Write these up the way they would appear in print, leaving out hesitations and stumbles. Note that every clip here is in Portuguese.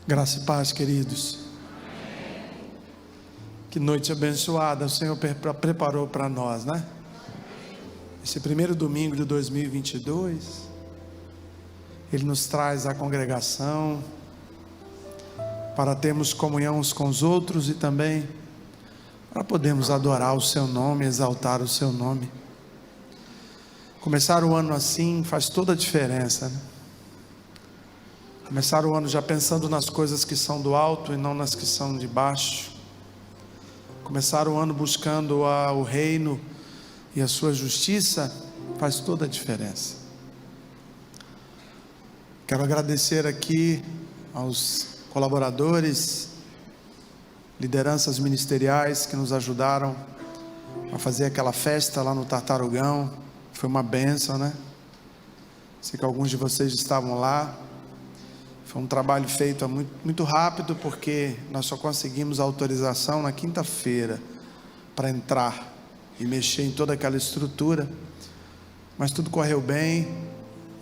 Graça e paz, queridos. Que noite abençoada o Senhor preparou para nós, né? Esse primeiro domingo de 2022, Ele nos traz a congregação para termos comunhão uns com os outros e também para podermos adorar o Seu nome, exaltar o Seu nome. Começar o ano assim faz toda a diferença, né? Começar o ano já pensando nas coisas que são do alto e não nas que são de baixo. Começar o ano buscando o reino e a sua justiça faz toda a diferença. Quero agradecer aqui aos colaboradores, lideranças ministeriais que nos ajudaram a fazer aquela festa lá no Tartarugão. Foi uma bênção, né? Sei que alguns de vocês estavam lá. Foi um trabalho feito muito rápido, porque nós só conseguimos a autorização na quinta-feira para entrar e mexer em toda aquela estrutura, mas tudo correu bem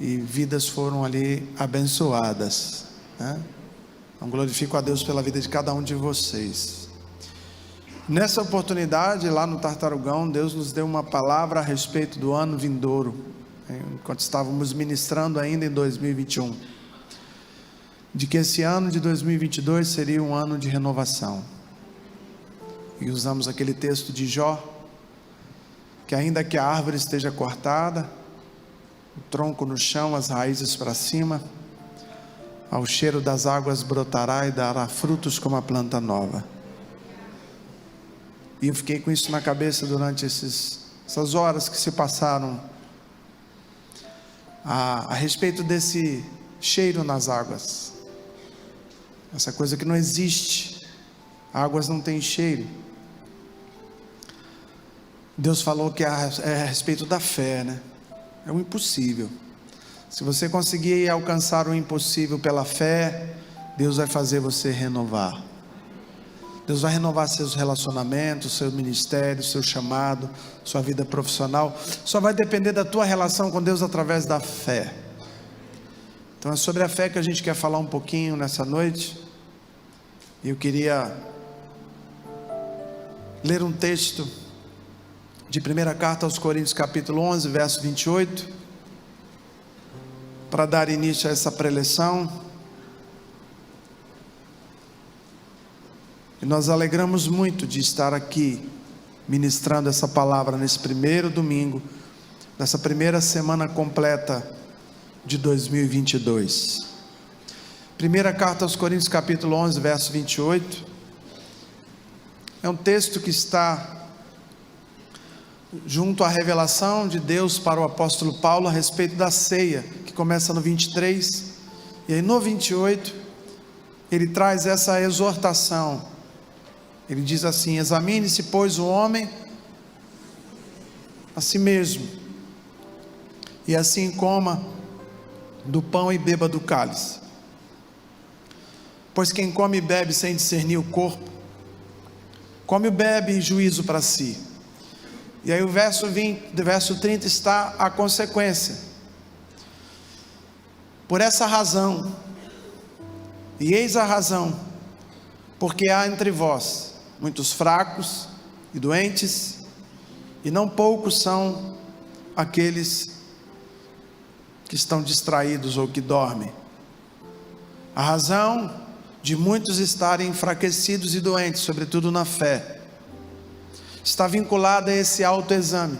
e vidas foram ali abençoadas, né? Então glorifico a Deus pela vida de cada um de vocês. Nessa oportunidade, lá no Tartarugão, Deus nos deu uma palavra a respeito do ano vindouro, enquanto estávamos ministrando ainda em 2021, de que esse ano de 2022 seria um ano de renovação. E usamos aquele texto de Jó, que ainda que a árvore esteja cortada, o tronco no chão, as raízes para cima, ao cheiro das águas brotará e dará frutos como a planta nova. E eu fiquei com isso na cabeça durante essas horas que se passaram a respeito desse cheiro nas águas. Essa coisa que não existe. Águas não têm cheiro. Deus falou que é a respeito da fé, né? É o impossível. Se você conseguir alcançar o impossível pela fé, Deus vai fazer você renovar. Deus vai renovar seus relacionamentos, seu ministério, seu chamado, sua vida profissional. Só vai depender da tua relação com Deus através da fé. Então é sobre a fé que a gente quer falar um pouquinho nessa noite. E eu queria ler um texto de 1ª carta aos Coríntios, capítulo 11, verso 28, para dar início a essa preleção. E nós alegramos muito de estar aqui ministrando essa palavra nesse primeiro domingo dessa primeira semana completa de 2022. 1ª carta aos Coríntios, capítulo 11, verso 28. É um texto que está junto à revelação de Deus para o apóstolo Paulo a respeito da ceia, que começa no 23, e aí no 28 ele traz essa exortação. Ele diz assim: examine-se, pois, o homem a si mesmo, e assim coma do pão e beba do cálice. Pois quem come e bebe sem discernir o corpo, come e bebe juízo para si. E aí o verso 30 está a consequência. Por essa razão, e eis a razão, porque há entre vós muitos fracos e doentes, e não poucos são aqueles que estão distraídos ou que dormem. A razão de muitos estarem enfraquecidos e doentes, sobretudo na fé, está vinculado a esse autoexame,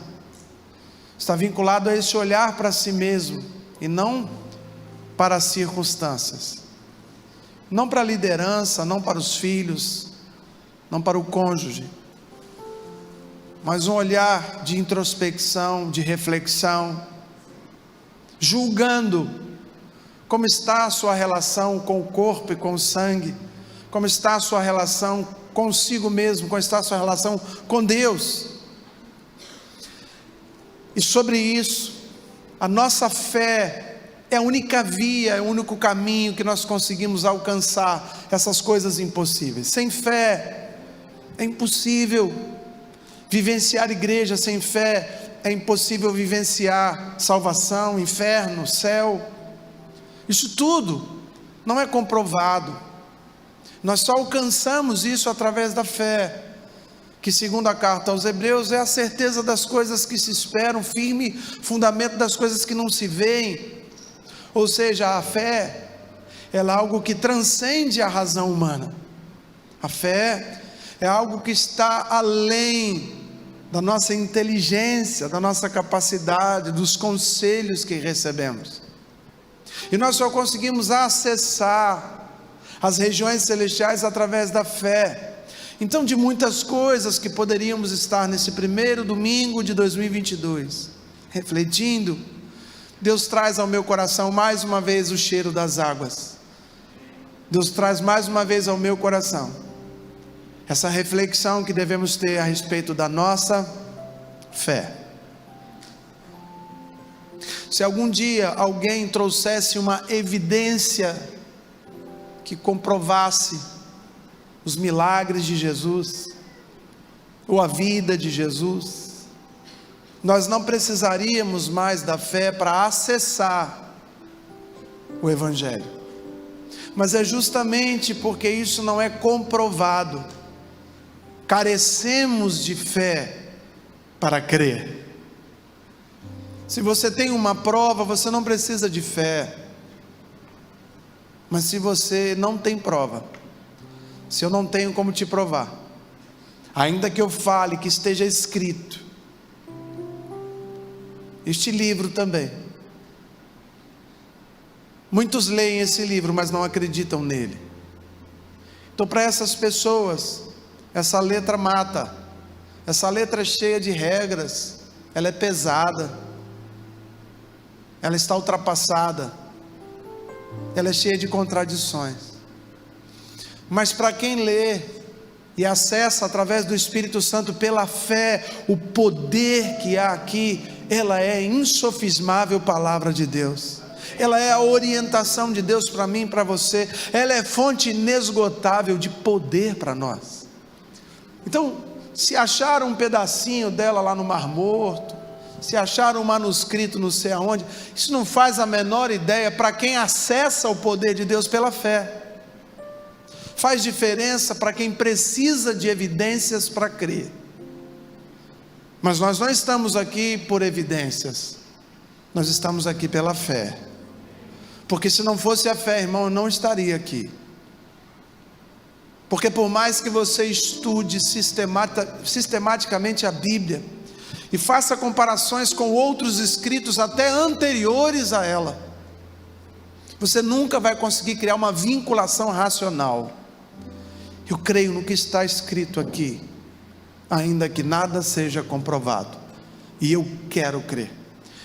está vinculado a esse olhar para si mesmo, e não para as circunstâncias, não para a liderança, não para os filhos, não para o cônjuge, mas um olhar de introspecção, de reflexão, julgando como está a sua relação com o corpo e com o sangue, como está a sua relação consigo mesmo, como está a sua relação com Deus. E sobre isso, a nossa fé é a única via, é o único caminho que nós conseguimos alcançar essas coisas impossíveis. Sem fé é impossível vivenciar igreja, sem fé é impossível vivenciar salvação, inferno, céu. Isso tudo não é comprovado, Nós só alcançamos isso através da fé, que segundo a carta aos Hebreus é a certeza das coisas que se esperam, firme fundamento das coisas que não se veem. Ou seja, a fé, ela é algo que transcende a razão humana. A fé é algo que está além da nossa inteligência, da nossa capacidade, dos conselhos que recebemos. E nós só conseguimos acessar as regiões celestiais através da fé. Então, de muitas coisas que poderíamos estar nesse primeiro domingo de 2022, refletindo, Deus traz ao meu coração mais uma vez o cheiro das águas. Deus traz mais uma vez ao meu coração essa reflexão que devemos ter a respeito da nossa fé. Se algum dia alguém trouxesse uma evidência que comprovasse os milagres de Jesus, ou a vida de Jesus, nós não precisaríamos mais da fé para acessar o Evangelho. Mas é justamente porque isso não é comprovado, carecemos de fé para crer. Se você tem uma prova, você não precisa de fé. Mas se você não tem prova, se eu não tenho como te provar, ainda que eu fale que esteja escrito, este livro também, muitos leem esse livro, mas não acreditam nele. Então, para essas pessoas, essa letra mata. Essa letra é cheia de regras, ela é pesada, ela está ultrapassada, ela é cheia de contradições. Mas para quem lê e acessa através do Espírito Santo pela fé o poder que há aqui, ela é insofismável palavra de Deus. Ela é a orientação de Deus para mim e para você. Ela é fonte inesgotável de poder para nós. Então, se acharam um pedacinho dela lá no Mar Morto, se acharam um manuscrito não sei aonde, isso não faz a menor ideia para quem acessa o poder de Deus pela fé. Faz diferença para quem precisa de evidências para crer. Mas nós não estamos aqui por evidências, nós estamos aqui pela fé. Porque se não fosse a fé, irmão, eu não estaria aqui. Porque por mais que você estude sistematicamente a Bíblia, e faça comparações com outros escritos até anteriores a ela, você nunca vai conseguir criar uma vinculação racional. Eu creio no que está escrito aqui, ainda que nada seja comprovado, e eu quero crer.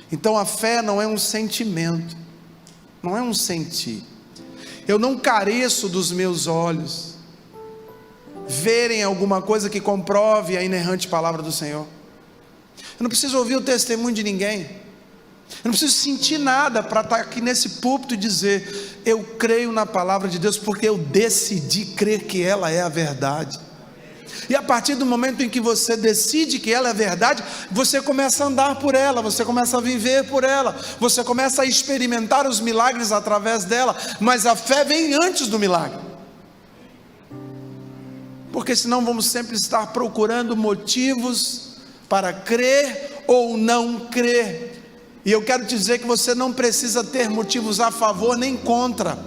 Então a fé não é um sentimento, não é um sentir. Eu não careço dos meus olhos verem alguma coisa que comprove a inerrante palavra do Senhor. Eu não preciso ouvir o testemunho de ninguém, eu não preciso sentir nada para estar aqui nesse púlpito e dizer: eu creio na palavra de Deus, porque eu decidi crer que ela é a verdade. E a partir do momento em que você decide que ela é verdade, você começa a andar por ela, você começa a viver por ela, você começa a experimentar os milagres através dela. Mas a fé vem antes do milagre, porque senão vamos sempre estar procurando motivos para crer ou não crer. E eu quero te dizer que você não precisa ter motivos a favor nem contra.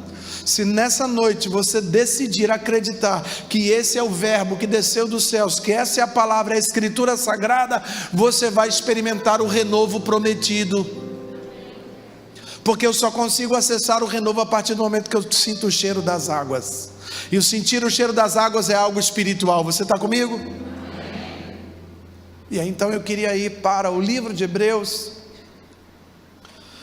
Se nessa noite você decidir acreditar que esse é o verbo que desceu dos céus, que essa é a palavra, a escritura sagrada, você vai experimentar o renovo prometido. Porque eu só consigo acessar o renovo a partir do momento que eu sinto o cheiro das águas. E o sentir o cheiro das águas é algo espiritual. Você está comigo? E aí então eu queria ir para o livro de Hebreus,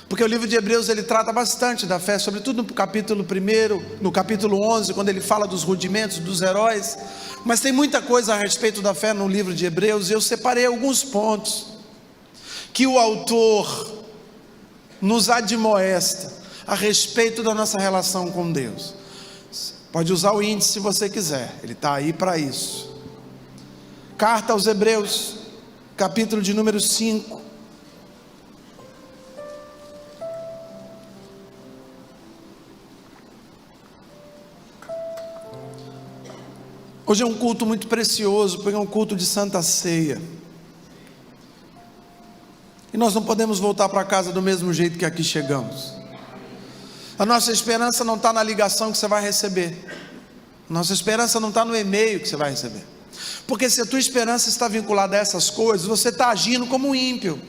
porque o livro de Hebreus ele trata bastante da fé, sobretudo no capítulo 1, no capítulo 11, quando ele fala dos rudimentos, dos heróis. Mas tem muita coisa a respeito da fé no livro de Hebreus, e eu separei alguns pontos que o autor nos admoesta a respeito da nossa relação com Deus. Pode usar o índice se você quiser, ele está aí para isso. Carta aos Hebreus, capítulo de número 5. Hoje é um culto muito precioso, porque é um culto de Santa Ceia. E nós não podemos voltar para casa do mesmo jeito que aqui chegamos. A nossa esperança não está na ligação que você vai receber. Nossa esperança não está no e-mail que você vai receber. Porque se a tua esperança está vinculada a essas coisas, você está agindo como um ímpio,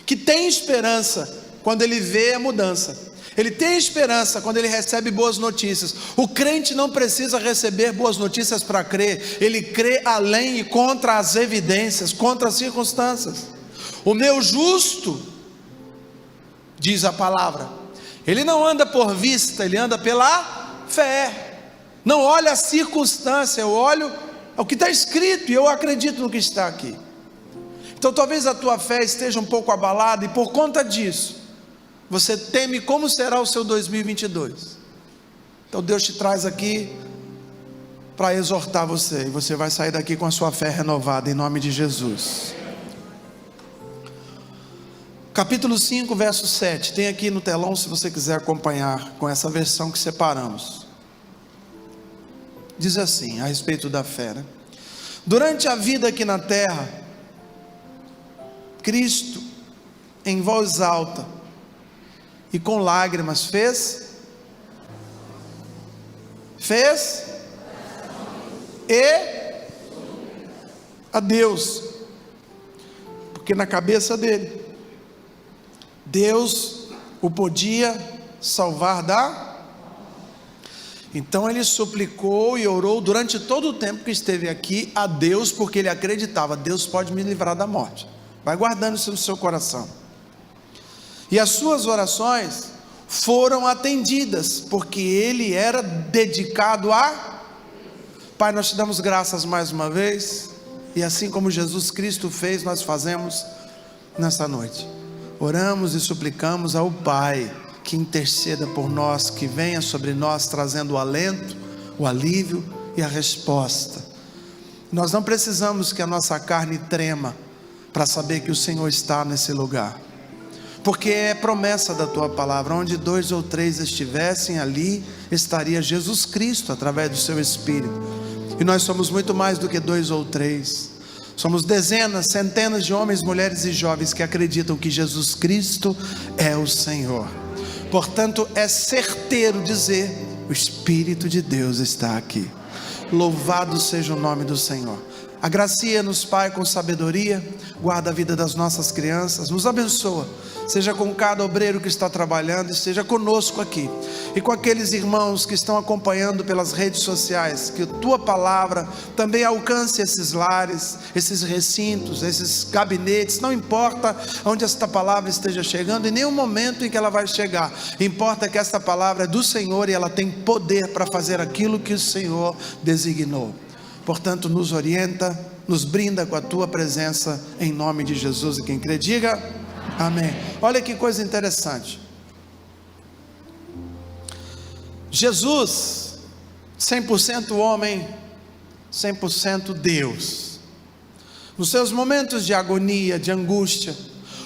que tem esperança quando ele vê a mudança. Ele tem esperança quando ele recebe boas notícias. O crente não precisa receber boas notícias para crer. Ele crê além e contra as evidências, contra as circunstâncias. O meu justo, diz a palavra, ele não anda por vista, ele anda pela fé. Não olha a circunstância, eu olho ao que está escrito e eu acredito no que está aqui. Então talvez a tua fé esteja um pouco abalada e por conta disso você teme como será o seu 2022. Então Deus te traz aqui para exortar você, e você vai sair daqui com a sua fé renovada em nome de Jesus. Capítulo 5, verso 7, tem aqui no telão se você quiser acompanhar com essa versão que separamos. Diz assim, a respeito da fé, né? Durante a vida aqui na terra, Cristo, em voz alta e com lágrimas, fez e a Deus, porque na cabeça dele, Deus o podia salvar então ele suplicou e orou durante todo o tempo que esteve aqui a Deus, porque ele acreditava, Deus pode me livrar da morte. Vai guardando isso no seu coração. E as suas orações foram atendidas, porque ele era dedicado a... Pai, nós te damos graças mais uma vez, e assim como Jesus Cristo fez, nós fazemos nessa noite. Oramos e suplicamos ao Pai, que interceda por nós, que venha sobre nós trazendo o alento, o alívio e a resposta. Nós não precisamos que a nossa carne trema para saber que o Senhor está nesse lugar, porque é promessa da tua palavra, onde 2 ou 3 estivessem, ali estaria Jesus Cristo através do seu Espírito. E nós somos muito mais do que 2 ou 3, somos dezenas, centenas de homens, mulheres e jovens que acreditam que Jesus Cristo é o Senhor. Portanto, é certeiro dizer: o Espírito de Deus está aqui. Louvado seja o nome do Senhor. Agracia-nos, Pai, com sabedoria. Guarda a vida das nossas crianças, nos abençoa, seja com cada obreiro que está trabalhando, e seja conosco aqui, e com aqueles irmãos que estão acompanhando pelas redes sociais, que a tua palavra também alcance esses lares, esses recintos, esses gabinetes. Não importa onde esta palavra esteja chegando, em nenhum momento em que ela vai chegar, importa que esta palavra é do Senhor, e ela tem poder para fazer aquilo que o Senhor designou. Portanto, nos orienta, nos brinda com a tua presença, em nome de Jesus. E quem crê, diga amém. Olha que coisa interessante. Jesus, 100% homem, 100% Deus, nos seus momentos de agonia, de angústia,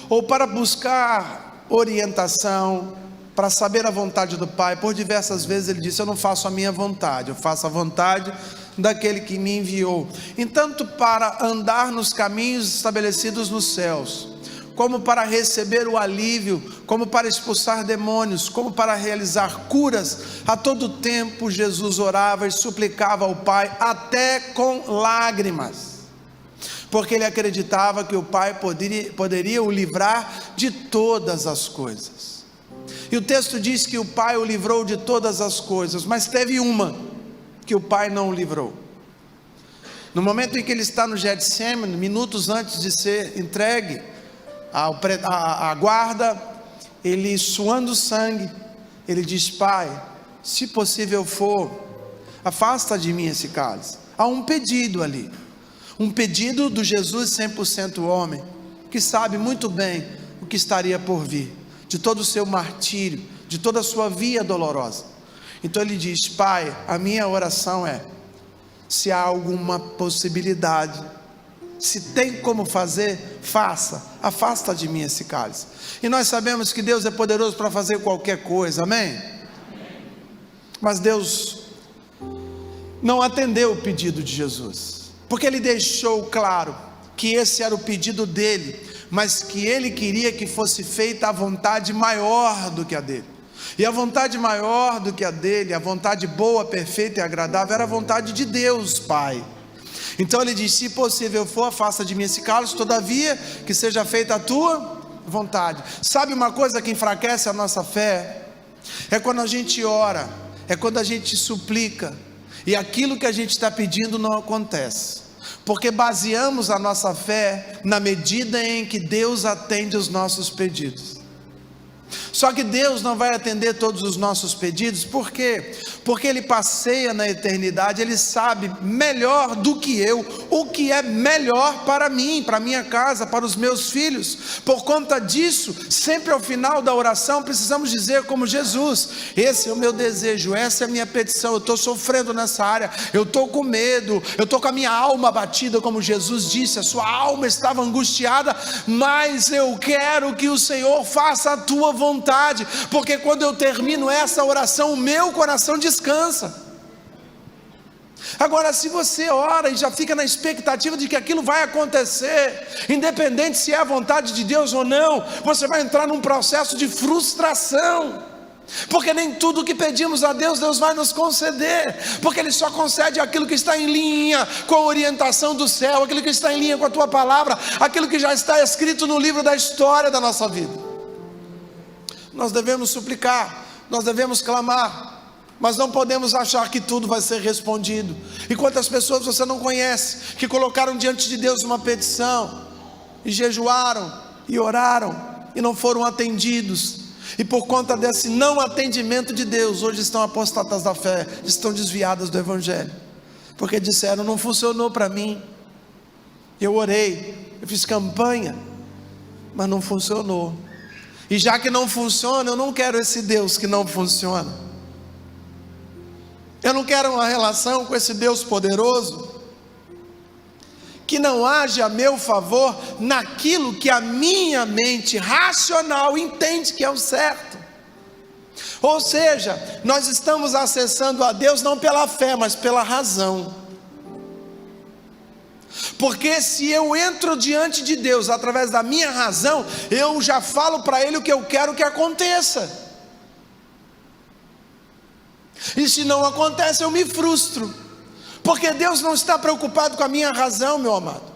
ou para buscar orientação, para saber a vontade do Pai, por diversas vezes ele disse: eu não faço a minha vontade, eu faço a vontade daquele que me enviou. Entanto, para andar nos caminhos estabelecidos nos céus, como para receber o alívio, como para expulsar demônios, como para realizar curas, a todo tempo Jesus orava e suplicava ao Pai, até com lágrimas, porque ele acreditava que o Pai poderia o livrar de todas as coisas. E o texto diz que o Pai o livrou de todas as coisas, mas teve uma que o Pai não o livrou. No momento em que ele está no Getsemane, minutos antes de ser entregue à guarda, ele suando sangue, ele diz: Pai, se possível for, afasta de mim esse cálice. Há um pedido ali, um pedido do Jesus 100% homem, que sabe muito bem o que estaria por vir, de todo o seu martírio, de toda a sua via dolorosa. Então ele diz: Pai, a minha oração é, se há alguma possibilidade, se tem como fazer, faça, afasta de mim esse cálice. E nós sabemos que Deus é poderoso para fazer qualquer coisa, amém? Mas Deus não atendeu o pedido de Jesus, porque ele deixou claro que esse era o pedido dele, mas que ele queria que fosse feita a vontade maior do que a dele. E a vontade maior do que a dele, a vontade boa, perfeita e agradável, era a vontade de Deus Pai. Então ele diz: se possível for, afasta de mim esse cálice, todavia que seja feita a tua vontade. Sabe uma coisa que enfraquece a nossa fé? É quando a gente ora, é quando a gente suplica, e aquilo que a gente está pedindo não acontece, porque baseamos a nossa fé na medida em que Deus atende os nossos pedidos. Só que Deus não vai atender todos os nossos pedidos. Por quê? Porque Ele passeia na eternidade, Ele sabe melhor do que eu o que é melhor para mim, para minha casa, para os meus filhos. Por conta disso, sempre ao final da oração precisamos dizer como Jesus: esse é o meu desejo, essa é a minha petição, eu estou sofrendo nessa área, eu estou com medo, eu estou com a minha alma abatida, como Jesus disse, a sua alma estava angustiada, mas eu quero que o Senhor faça a tua vontade, porque quando eu termino essa oração, o meu coração descansa. Agora, se você ora e já fica na expectativa de que aquilo vai acontecer, independente se é a vontade de Deus ou não, você vai entrar num processo de frustração, porque nem tudo que pedimos a Deus, Deus vai nos conceder, porque Ele só concede aquilo que está em linha com a orientação do céu, aquilo que está em linha com a tua palavra, aquilo que já está escrito no livro da história da nossa vida. Nós devemos suplicar, nós devemos clamar, mas não podemos achar que tudo vai ser respondido. E quantas pessoas você não conhece, que colocaram diante de Deus uma petição, e jejuaram, e oraram, e não foram atendidos, e por conta desse não atendimento de Deus, hoje estão apostatas da fé, estão desviadas do Evangelho, porque disseram: não funcionou para mim, eu orei, eu fiz campanha, mas não funcionou. E já que não funciona, eu não quero esse Deus que não funciona. Eu não quero uma relação com esse Deus poderoso, que não age a meu favor naquilo que a minha mente racional entende que é o certo. Ou seja, nós estamos acessando a Deus não pela fé, mas pela razão. Porque se eu entro diante de Deus através da minha razão, eu já falo para Ele o que eu quero que aconteça. E se não acontece, eu me frustro, porque Deus não está preocupado com a minha razão, meu amado.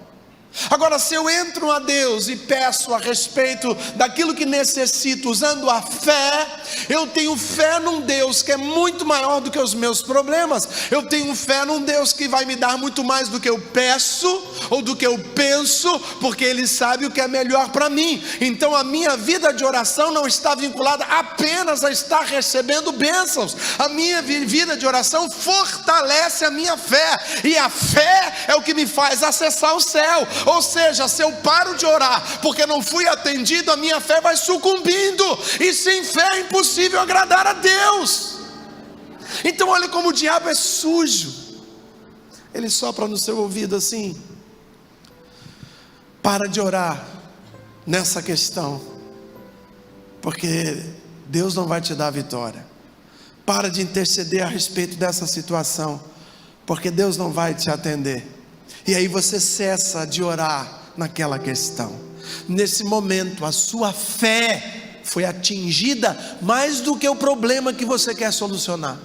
Agora, se eu entro a Deus e peço a respeito daquilo que necessito, usando a fé, eu tenho fé num Deus que é muito maior do que os meus problemas. Eu tenho fé num Deus que vai me dar muito mais do que eu peço, ou do que eu penso, porque Ele sabe o que é melhor para mim. Então a minha vida de oração não está vinculada apenas a estar recebendo bênçãos. A minha vida de oração fortalece a minha fé, e a fé é o que me faz acessar o céu. Ou seja, se eu paro de orar porque não fui atendido, a minha fé vai sucumbindo, e sem fé é impossível agradar a Deus. Então olha como o diabo é sujo. Ele sopra no seu ouvido assim: para de orar nessa questão, porque Deus não vai te dar vitória. Para de interceder a respeito dessa situação, porque Deus não vai te atender. E aí você cessa de orar naquela questão. Nesse momento a sua fé foi atingida mais do que o problema que você quer solucionar.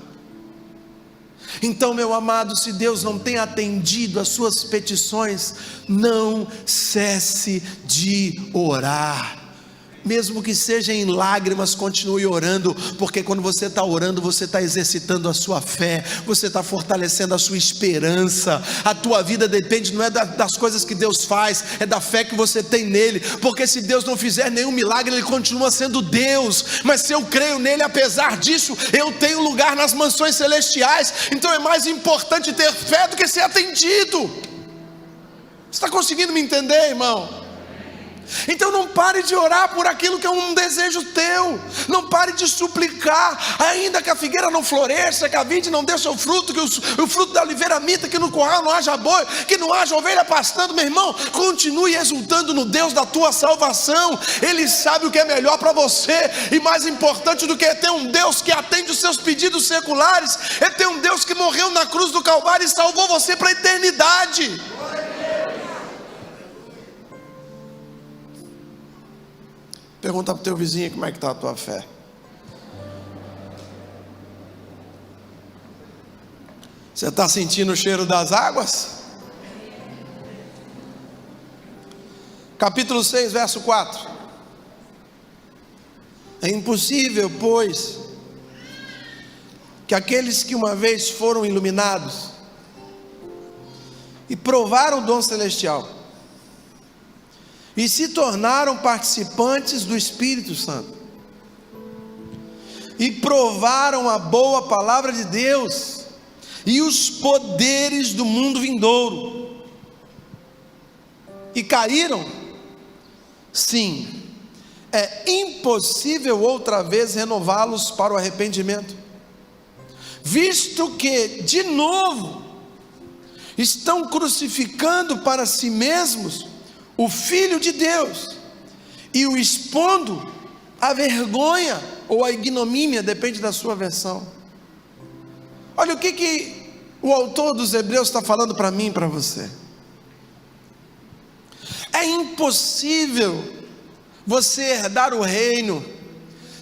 Então, meu amado, se Deus não tem atendido as suas petições, não cesse de orar. Mesmo que seja em lágrimas, continue orando, porque quando você está orando, você está exercitando a sua fé, você está fortalecendo a sua esperança. A tua vida depende não é das coisas que Deus faz, é da fé que você tem nele, porque se Deus não fizer nenhum milagre, Ele continua sendo Deus. Mas se eu creio nele, apesar disso, eu tenho lugar nas mansões celestiais. Então é mais importante ter fé do que ser atendido. Você está conseguindo me entender, irmão? Então não pare de orar por aquilo que é um desejo teu. Não pare de suplicar, ainda que a figueira não floresça, que a vide não dê seu fruto, que o fruto da oliveira minta, que no curral não haja boi, que não haja ovelha pastando. Meu irmão, continue exultando no Deus da tua salvação. Ele sabe o que é melhor para você. E mais importante do que ter um Deus que atende os seus pedidos seculares, é ter um Deus que morreu na cruz do Calvário e salvou você para a eternidade. Pergunta para o teu vizinho como é que está a tua fé. Você está sentindo o cheiro das águas? Capítulo 6, verso 4. É impossível, pois, que aqueles que uma vez foram iluminados e provaram o dom celestial e se tornaram participantes do Espírito Santo e provaram a boa palavra de Deus e os poderes do mundo vindouro e caíram, sim, é impossível outra vez renová-los para o arrependimento, visto que de novo estão crucificando para si mesmos o Filho de Deus e o expondo à vergonha ou à ignomínia, depende da sua versão. Olha o que o autor dos Hebreus está falando para mim e para você. É impossível você herdar o reino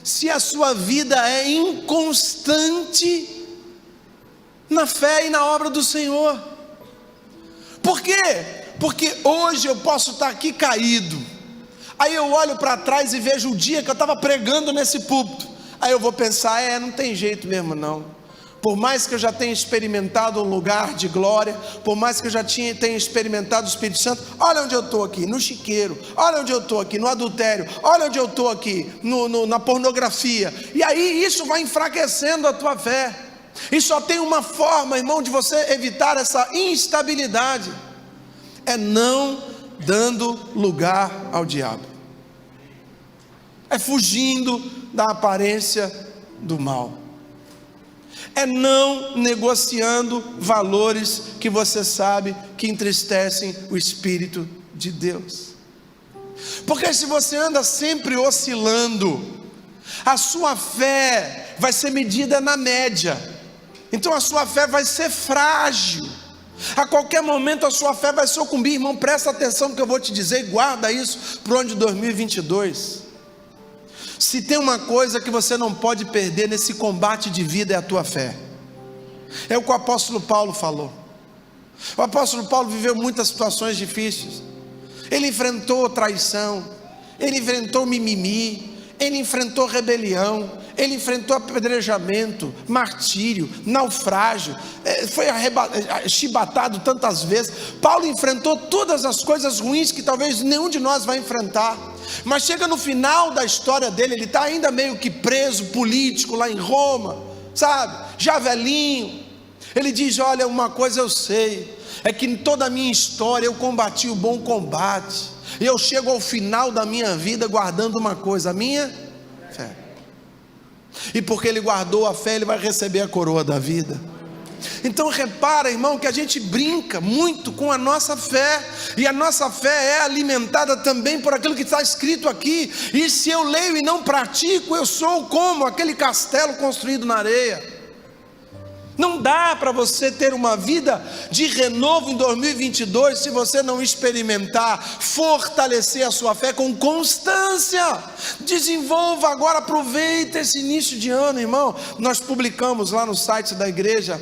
se a sua vida é inconstante na fé e na obra do Senhor. Por quê? Porque hoje eu posso estar aqui caído, aí eu olho para trás e vejo o dia que eu estava pregando nesse púlpito, aí eu vou pensar, não tem jeito mesmo não. Por mais que eu já tenha experimentado um lugar de glória, por mais que eu já tenha experimentado o Espírito Santo, olha onde eu estou aqui, no chiqueiro, olha onde eu estou aqui, no adultério, olha onde eu estou aqui, na pornografia, e aí isso vai enfraquecendo a tua fé. E só tem uma forma, irmão, de você evitar essa instabilidade, é não dando lugar ao diabo, é fugindo da aparência do mal, é não negociando valores que você sabe que entristecem o Espírito de Deus. Porque se você anda sempre oscilando, a sua fé vai ser medida na média, então a sua fé vai ser frágil. A qualquer momento a sua fé vai sucumbir. Irmão, presta atenção no que eu vou te dizer e guarda isso para o ano de 2022. Se tem uma coisa que você não pode perder nesse combate de vida, é a tua fé. É o que o apóstolo Paulo falou. O apóstolo Paulo viveu muitas situações difíceis. Ele enfrentou traição, ele enfrentou mimimi, ele enfrentou rebelião, ele enfrentou apedrejamento, martírio, naufrágio, foi chibatado tantas vezes. Paulo enfrentou todas as coisas ruins que talvez nenhum de nós vai enfrentar, mas chega no final da história dele, ele está ainda meio que preso político lá em Roma, sabe, já velhinho. Ele diz, olha, uma coisa eu sei, é que em toda a minha história eu combati o bom combate, e eu chego ao final da minha vida guardando uma coisa, a minha fé. E porque ele guardou a fé, ele vai receber a coroa da vida. Então repara, irmão, que a gente brinca muito com a nossa fé, e a nossa fé é alimentada também por aquilo que está escrito aqui. E se eu leio e não pratico, eu sou como aquele castelo construído na areia. Não dá para você ter uma vida de renovo em 2022 se você não experimentar, fortalecer a sua fé com constância. Desenvolva agora, aproveita esse início de ano, irmão. Nós publicamos lá no site da igreja,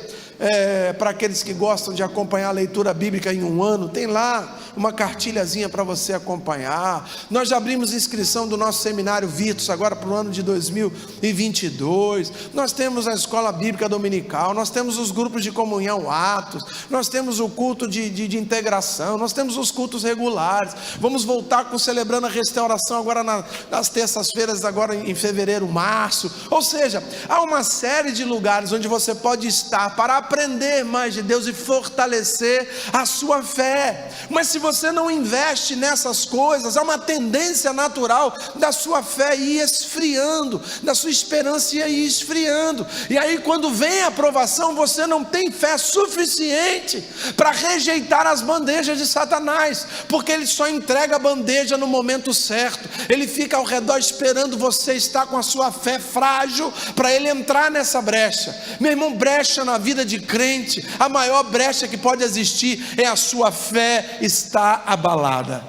para aqueles que gostam de acompanhar a leitura bíblica em um ano, tem lá uma cartilhazinha para você acompanhar. Nós já abrimos inscrição do nosso seminário Virtus agora para o ano de 2022. Nós temos a escola bíblica dominical, nós temos os grupos de comunhão Atos, nós temos o culto de integração, nós temos os cultos regulares. Vamos voltar com celebrando a restauração agora nas terças-feiras, agora em fevereiro, março. Ou seja, há uma série de lugares onde você pode estar para aprender mais de Deus e fortalecer a sua fé. Mas se você não investe nessas coisas, há uma tendência natural da sua fé ir esfriando, da sua esperança ir esfriando. E aí quando vem a provação, você não tem fé suficiente para rejeitar as bandejas de Satanás, porque ele só entrega a bandeja no momento certo. Ele fica ao redor esperando você estar com a sua fé frágil para ele entrar nessa brecha. Meu irmão, brecha na vida de crente, a maior brecha que pode existir é a sua fé estar abalada.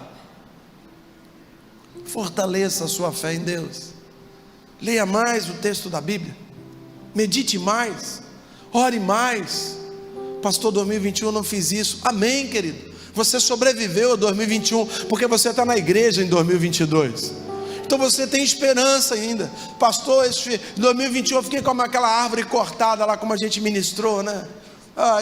Fortaleça a sua fé em Deus. Leia mais o texto da Bíblia, medite mais, ore mais. Pastor, 2021 eu não fiz isso. Amém, querido. Você sobreviveu a 2021 porque você está na igreja em 2022. Então você tem esperança ainda. Pastor, em 2021 eu fiquei como aquela árvore cortada lá, como a gente ministrou, né?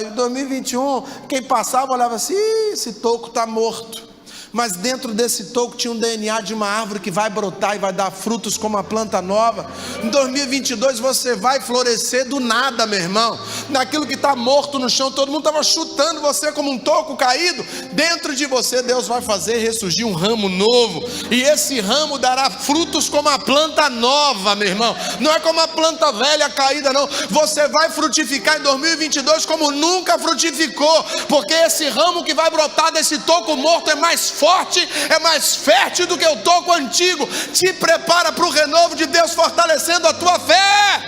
Em 2021 quem passava olhava assim: esse toco está morto. Mas dentro desse toco tinha um DNA de uma árvore que vai brotar e vai dar frutos como uma planta nova. Em 2022 você vai florescer do nada, meu irmão. Naquilo que está morto no chão, todo mundo estava chutando você como um toco caído. Dentro de você Deus vai fazer ressurgir um ramo novo, e esse ramo dará frutos como a planta nova, meu irmão. Não é como a planta velha caída, não. Você vai frutificar em 2022 como nunca frutificou, porque esse ramo que vai brotar desse toco morto é mais forte, é mais fértil do que o toco antigo. Te prepara para o renovo de Deus, fortalecendo a tua fé.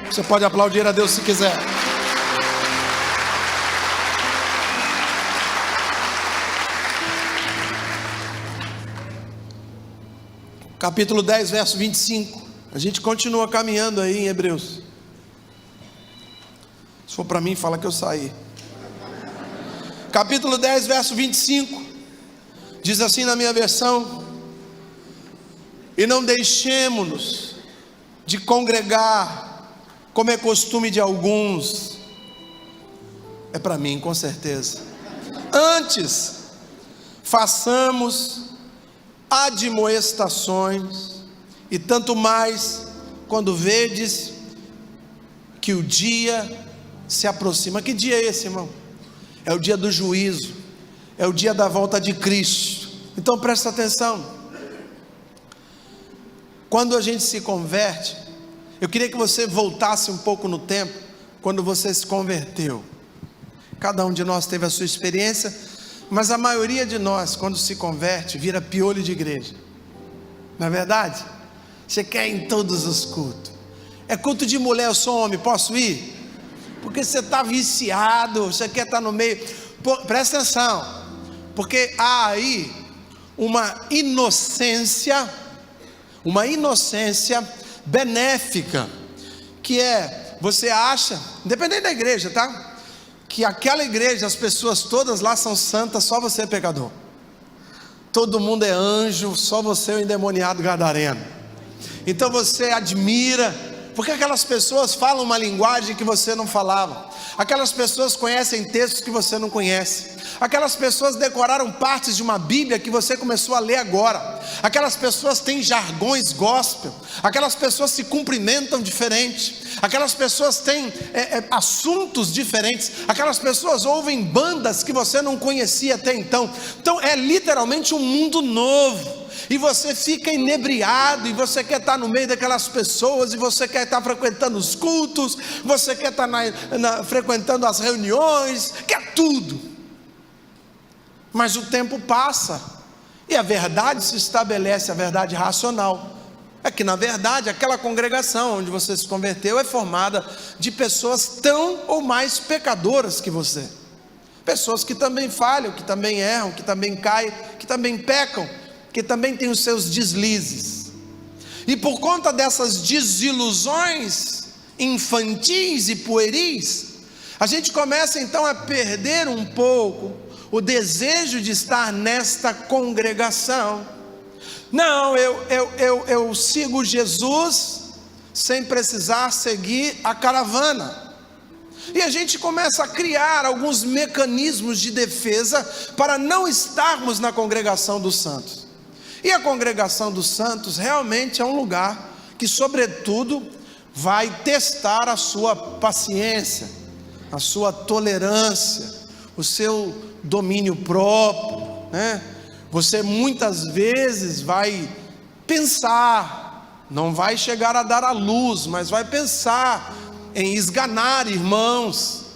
Você pode aplaudir a Deus se quiser. Capítulo 10, verso 25. A gente continua caminhando aí em Hebreus. Se for para mim, fala que eu saí. Capítulo 10, verso 25, diz assim na minha versão: e não deixemo-nos de congregar, como é costume de alguns. É para mim, com certeza. Antes, façamos admoestações, e tanto mais, quando vedes que o dia se aproxima. Que dia é esse, irmão? É o dia do juízo, é o dia da volta de Cristo. Então presta atenção. Quando a gente se converte, eu queria que você voltasse um pouco no tempo, quando você se converteu. Cada um de nós teve a sua experiência, mas a maioria de nós, quando se converte, vira piolho de igreja. Não é verdade? Você quer ir em todos os cultos. É culto de mulher, eu sou homem, posso ir? Porque você está viciado, você quer estar no meio. Presta atenção, porque há aí uma inocência benéfica, que é, você acha, independente da igreja, tá? Que aquela igreja, as pessoas todas lá são santas, só você é pecador. Todo mundo é anjo, só você é o endemoniado gadareno. Então você admira, porque aquelas pessoas falam uma linguagem que você não falava. Aquelas pessoas conhecem textos que você não conhece. Aquelas pessoas decoraram partes de uma Bíblia que você começou a ler agora. Aquelas pessoas têm jargões gospel. Aquelas pessoas se cumprimentam diferente. Aquelas pessoas têm assuntos diferentes. Aquelas pessoas ouvem bandas que você não conhecia até então. Então é literalmente um mundo novo. E você fica inebriado, e você quer estar no meio daquelas pessoas, e você quer estar frequentando os cultos, você quer estar frequentando as reuniões, quer tudo. Mas o tempo passa, e a verdade se estabelece, a verdade racional. É que na verdade aquela congregação onde você se converteu é formada de pessoas tão ou mais pecadoras que você. Pessoas que também falham, que também erram, que também caem, que também pecam, que também tem os seus deslizes. E por conta dessas desilusões infantis e pueris, a gente começa então a perder um pouco o desejo de estar nesta congregação. Não, eu sigo Jesus sem precisar seguir a caravana. E a gente começa a criar alguns mecanismos de defesa para não estarmos na congregação dos santos. E a congregação dos santos realmente é um lugar que, sobretudo, vai testar a sua paciência, a sua tolerância, o seu domínio próprio, né? Você muitas vezes vai pensar, não vai chegar a dar à luz, mas vai pensar em esganar irmãos,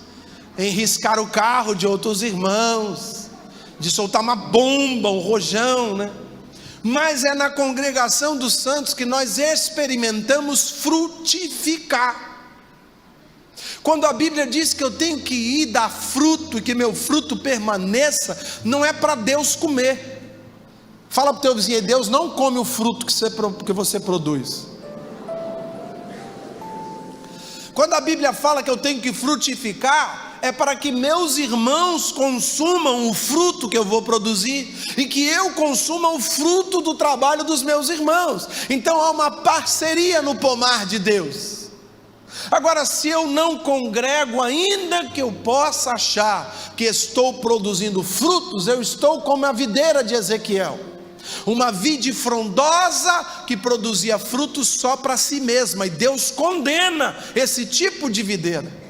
em riscar o carro de outros irmãos, de soltar uma bomba, um rojão, né? Mas é na congregação dos santos que nós experimentamos frutificar. Quando a Bíblia diz que eu tenho que ir dar fruto e que meu fruto permaneça, não é para Deus comer. Fala para o teu vizinho: Deus não come o fruto que você produz. Quando a Bíblia fala que eu tenho que frutificar, é para que meus irmãos consumam o fruto que eu vou produzir, e que eu consuma o fruto do trabalho dos meus irmãos. Então há uma parceria no pomar de Deus. Agora, se eu não congrego, ainda que eu possa achar que estou produzindo frutos, eu estou como a videira de Ezequiel, uma vide frondosa que produzia frutos só para si mesma, e Deus condena esse tipo de videira.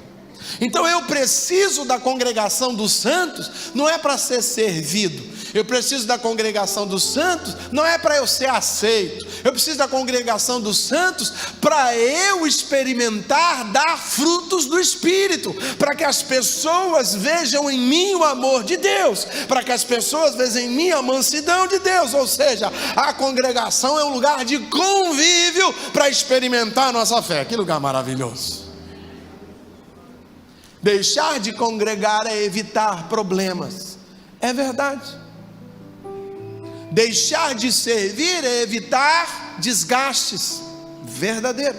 Então eu preciso da congregação dos santos, não é para ser servido. Eu preciso da congregação dos santos, não é para eu ser aceito. Eu preciso da congregação dos santos para eu experimentar dar frutos do Espírito, para que as pessoas vejam em mim o amor de Deus, para que as pessoas vejam em mim a mansidão de Deus. Ou seja, a congregação é um lugar de convívio para experimentar a nossa fé. Que lugar maravilhoso! Deixar de congregar é evitar problemas, é verdade. Deixar de servir é evitar desgastes, verdadeiro.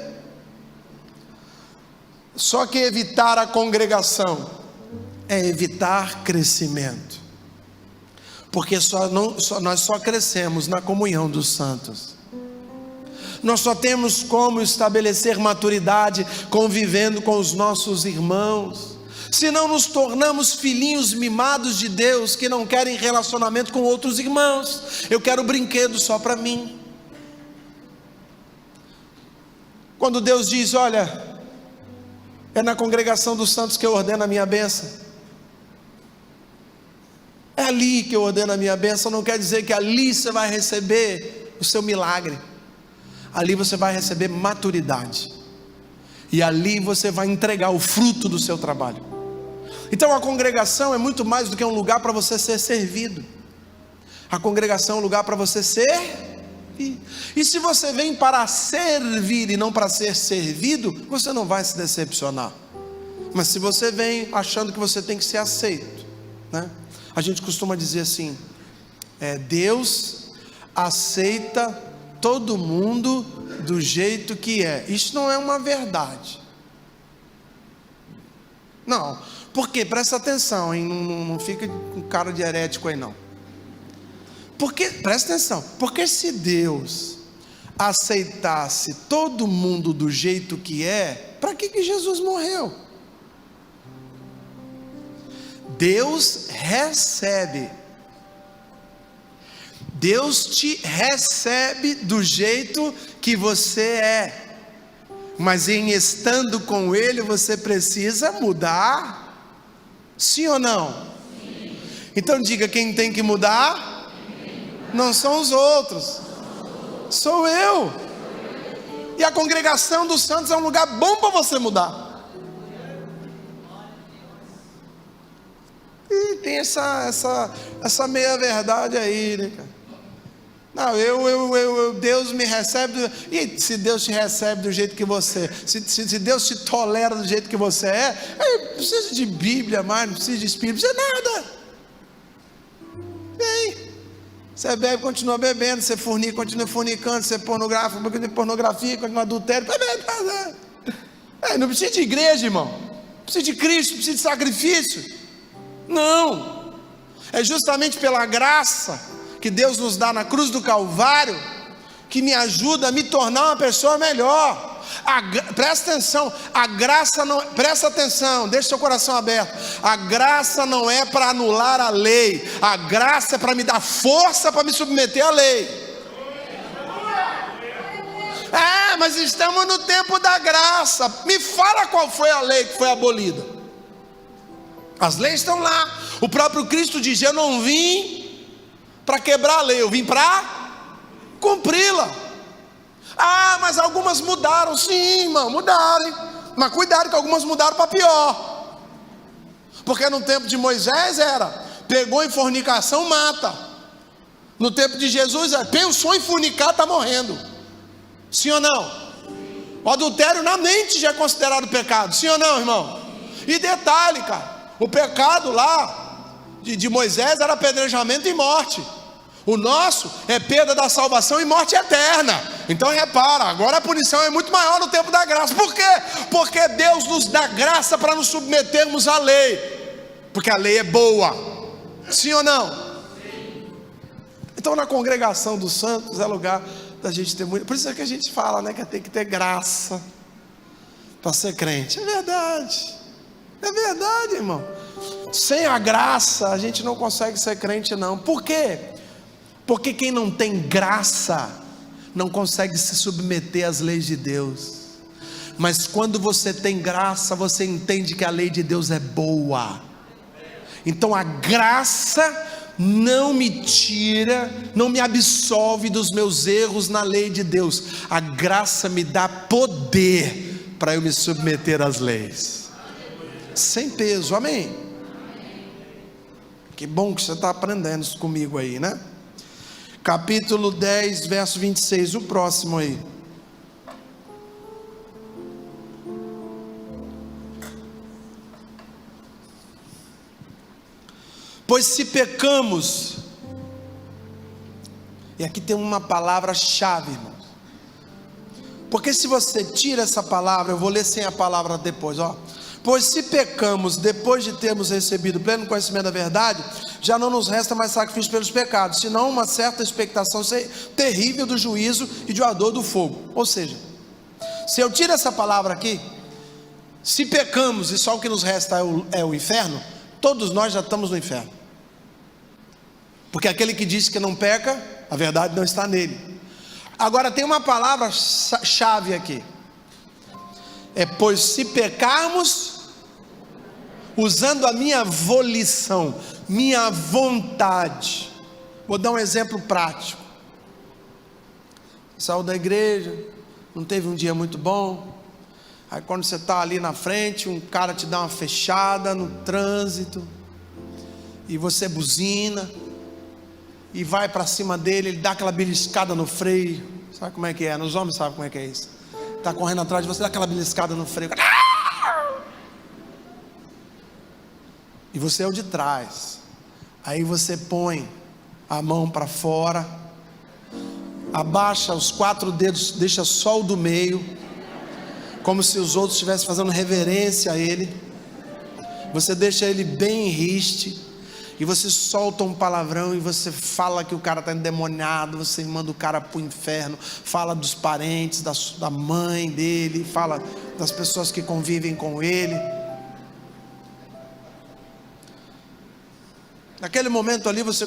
Só que evitar a congregação é evitar crescimento, porque nós só crescemos na comunhão dos santos. Nós só temos como estabelecer maturidade convivendo com os nossos irmãos. Se não nos tornamos filhinhos mimados de Deus, que não querem relacionamento com outros irmãos. Eu quero brinquedo só para mim. Quando Deus diz: olha, é na congregação dos santos que eu ordeno a minha bênção, é ali que eu ordeno a minha bênção, não quer dizer que ali você vai receber o seu milagre. Ali você vai receber maturidade, e ali você vai entregar o fruto do seu trabalho. Então a congregação é muito mais do que um lugar para você ser servido. A congregação é um lugar para você servir. E se você vem para servir e não para ser servido, você não vai se decepcionar. Mas se você vem achando que você tem que ser aceito, né? A gente costuma dizer assim: Deus aceita todo mundo do jeito que é. Isso não é uma verdade. Não, porque presta atenção, hein? Não fica com cara de herético aí não. Porque, presta atenção, porque se Deus aceitasse todo mundo do jeito que é, para que Jesus morreu? Deus recebe. Deus te recebe do jeito que você é. Mas em estando com Ele, você precisa mudar. Sim ou não? Sim. Então diga: quem tem que mudar não são os outros, sou eu. E a congregação dos santos é um lugar bom para você mudar. E tem essa meia verdade aí, né, cara? Não, Deus me recebe. E se Deus te recebe do jeito que você, se Deus te tolera do jeito que você não precisa de Bíblia mais, não precisa de Espírito, não precisa nada. Bem, você bebe, continua bebendo, você fornica, continua fornicando, você pornografia, continua adultério. Não precisa de igreja, irmão. Não precisa de Cristo, não precisa de sacrifício. Não. É justamente pela graça que Deus nos dá na cruz do Calvário, que me ajuda a me tornar uma pessoa melhor. Presta atenção, a graça não, presta atenção, deixa seu coração aberto. A graça não é para anular a lei, a graça é para me dar força para me submeter à lei. mas estamos no tempo da graça. Me fala qual foi a lei que foi abolida. As leis estão lá. O próprio Cristo diz: eu não vim para quebrar a lei, eu vim para cumpri-la. Ah, mas algumas mudaram. Sim, irmão, mudaram, hein? Mas cuidado que algumas mudaram para pior. Porque no tempo de Moisés era: pegou em fornicação, mata. No tempo de Jesus era: pensou em fornicar, está morrendo. Sim ou não? O adultério na mente já é considerado pecado. Sim ou não, irmão? E detalhe, cara, o pecado lá de Moisés era apedrejamento e morte. O nosso é perda da salvação e morte eterna. Então repara, agora a punição é muito maior no tempo da graça. Por quê? Porque Deus nos dá graça para nos submetermos à lei. Porque a lei é boa. Sim ou não? Então na congregação dos santos é lugar da gente ter muito. Por isso é que a gente fala, né, que tem que ter graça para ser crente. É verdade. É verdade, irmão. Sem a graça a gente não consegue ser crente, não. Por quê? Porque quem não tem graça não consegue se submeter às leis de Deus. Mas quando você tem graça, você entende que a lei de Deus é boa. Então a graça não me tira, não me absolve dos meus erros na lei de Deus. A graça me dá poder para eu me submeter às leis. Sem peso, amém? Que bom que você está aprendendo isso comigo aí, né? Capítulo 10, verso 26, o próximo aí. Pois se pecamos, e aqui tem uma palavra-chave, irmãos, porque se você tira essa palavra, eu vou ler sem a palavra depois, ó. Pois se pecamos depois de termos recebido pleno conhecimento da verdade, já não nos resta mais sacrifício pelos pecados, senão uma certa expectação terrível do juízo e do ardor do fogo. Ou seja, se eu tiro essa palavra aqui, se pecamos e só o que nos resta é o inferno, todos nós já estamos no inferno. Porque aquele que diz que não peca, a verdade não está nele. Agora tem uma palavra-chave aqui. É: pois se pecarmos, usando a minha volição, minha vontade. Vou dar um exemplo prático. Saiu da igreja, não teve um dia muito bom. Aí quando você está ali na frente, um cara te dá uma fechada no trânsito, e você buzina, e vai para cima dele, ele dá aquela beliscada no freio. Sabe como é que é? Nos homens sabem como é que é isso. Está correndo atrás de você, dá aquela beliscada no freio. E você é o de trás. Aí você põe a mão para fora, abaixa os 4 dedos, deixa só o do meio, como se os outros estivessem fazendo reverência a ele. Você deixa ele bem em riste, e você solta um palavrão, e você fala que o cara está endemoniado, você manda o cara para o inferno, fala dos parentes, da mãe dele, fala das pessoas que convivem com ele. Naquele momento ali você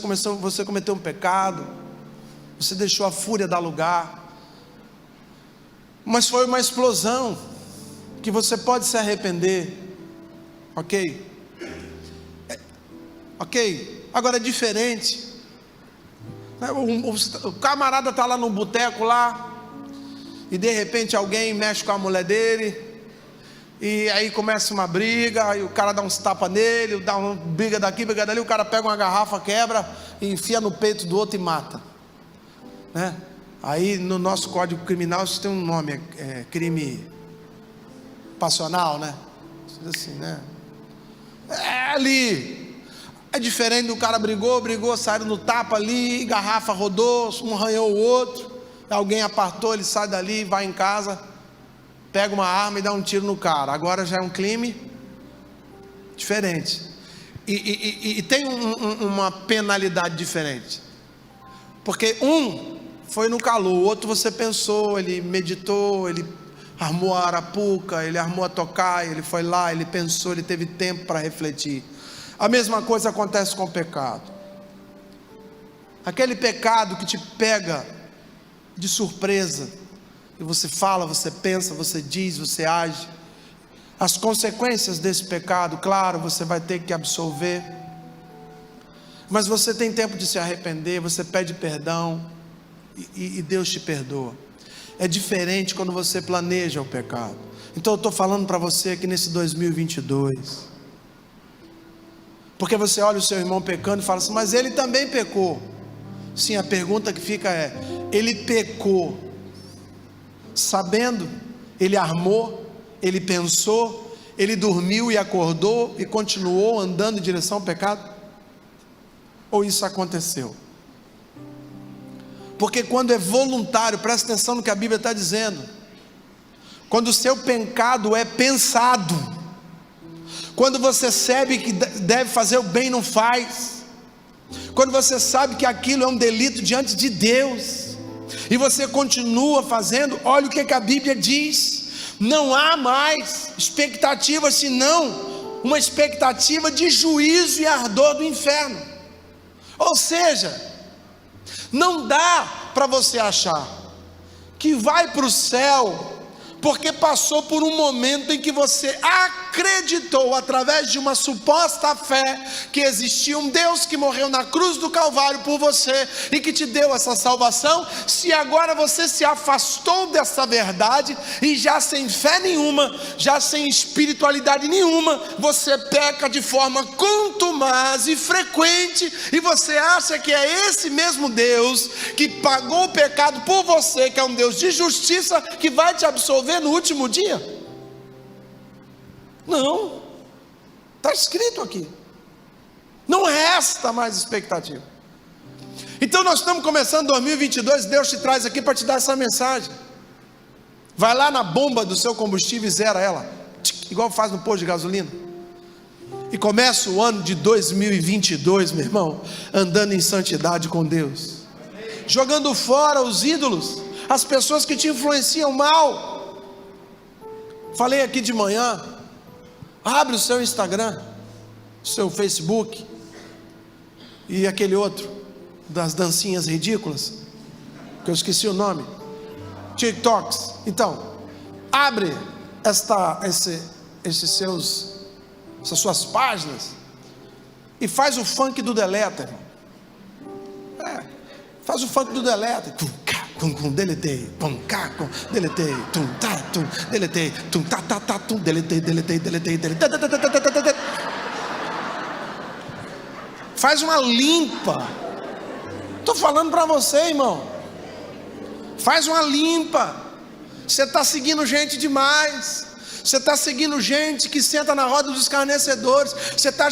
cometeu um pecado, você deixou a fúria dar lugar, mas foi uma explosão que você pode se arrepender, ok? Ok, agora é diferente. O camarada está lá no boteco lá, e de repente alguém mexe com a mulher dele, e aí começa uma briga, aí o cara dá uns tapas nele, dá uma briga daqui, briga dali, o cara pega uma garrafa, quebra, e enfia no peito do outro e mata, né? Aí no nosso código criminal isso tem um nome, é crime passional, né? Assim, né? É ali. É diferente do cara brigou, saiu no tapa ali, garrafa rodou, um arranhou o outro, alguém apartou, ele sai dali, vai em casa, pega uma arma e dá um tiro no cara. Agora já é um crime diferente. E tem uma penalidade diferente. Porque um foi no calor, o outro você pensou, ele meditou, ele armou a arapuca, ele armou a tocaia, ele foi lá, ele pensou, ele teve tempo para refletir. A mesma coisa acontece com o pecado. Aquele pecado que te pega de surpresa, que você fala, você pensa, você diz, você age. As consequências desse pecado, claro, você vai ter que absolver. Mas você tem tempo de se arrepender, você pede perdão e Deus te perdoa. É diferente quando você planeja o pecado. Então eu estou falando para você aqui nesse 2022. Porque você olha o seu irmão pecando e fala assim, mas ele também pecou. Sim, a pergunta que fica é, ele pecou sabendo? Ele armou, ele pensou, ele dormiu e acordou e continuou andando em direção ao pecado? Ou isso aconteceu? Porque quando é voluntário, presta atenção no que a Bíblia está dizendo, quando o seu pecado é pensado, quando você sabe que deve fazer o bem e não faz, quando você sabe que aquilo é um delito diante de Deus, e você continua fazendo, olha o que a Bíblia diz, não há mais expectativa senão uma expectativa de juízo e ardor do inferno. Ou seja, não dá para você achar que vai para o céu porque passou por um momento em que você acreditou, através de uma suposta fé, que existia um Deus que morreu na cruz do Calvário por você e que te deu essa salvação. Se agora você se afastou dessa verdade e já sem fé nenhuma, já sem espiritualidade nenhuma, você peca de forma contumaz e frequente, e você acha que é esse mesmo Deus que pagou o pecado por você, que é um Deus de justiça, que vai te absolver no último dia? Não, está escrito aqui, não resta mais expectativa. Então nós estamos começando 2022, Deus te traz aqui para te dar essa mensagem. Vai lá na bomba do seu combustível e zera ela, igual faz no posto de gasolina, e começa o ano de 2022, meu irmão, andando em santidade com Deus, jogando fora os ídolos, as pessoas que te influenciam mal. Falei aqui de manhã, abre o seu Instagram, o seu Facebook, e aquele outro, das dancinhas ridículas, que eu esqueci o nome, TikToks. Então, abre essas suas páginas, e faz o funk do deleta, irmão. Faz o funk do deleta, deletei, deletei, deletei, deletei. Faz uma limpa. Estou falando para você, irmão. Faz uma limpa. Você está seguindo gente demais. Você está seguindo gente que senta na roda dos escarnecedores. Você está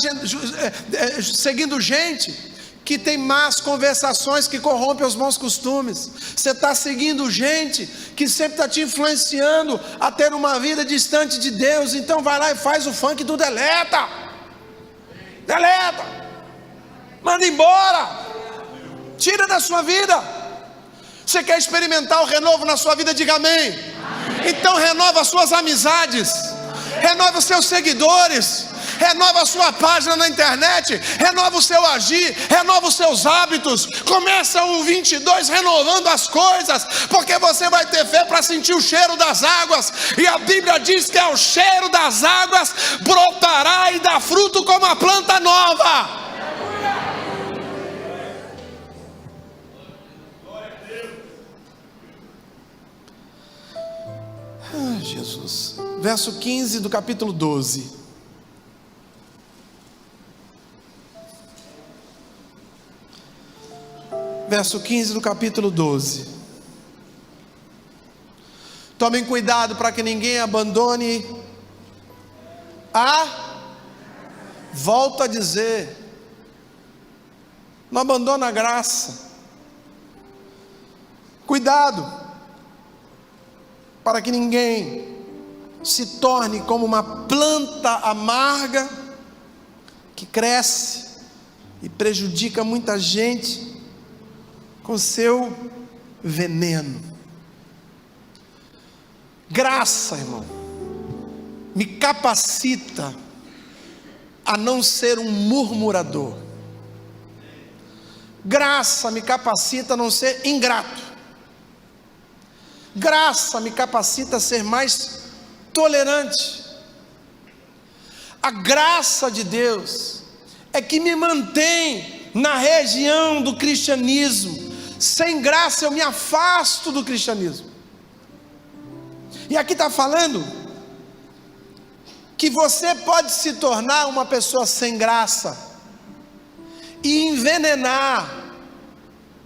seguindo gente que tem más conversações, que corrompem os bons costumes. Você está seguindo gente que sempre está te influenciando a ter uma vida distante de Deus. Então vai lá e faz o funk do deleta. Deleta. Manda embora. Tira da sua vida. Você quer experimentar o renovo na sua vida? Diga amém. Então renova as suas amizades, renova os seus seguidores, renova a sua página na internet, renova o seu agir, renova os seus hábitos. Começa o 22 renovando as coisas, porque você vai ter fé para sentir o cheiro das águas, e a Bíblia diz que ao cheiro das águas brotará e dá fruto como a planta nova. Jesus, verso 15 do capítulo 12. Verso 15 do capítulo 12. Tomem cuidado para que ninguém abandone volto a dizer, não abandona a graça. Cuidado para que ninguém se torne como uma planta amarga que cresce e prejudica muita gente com seu veneno. Graça, irmão, me capacita a não ser um murmurador. Graça me capacita a não ser ingrato. Graça me capacita a ser mais tolerante. A graça de Deus é que me mantém na região do cristianismo. Sem graça eu me afasto do cristianismo. E aqui está falando que você pode se tornar uma pessoa sem graça e envenenar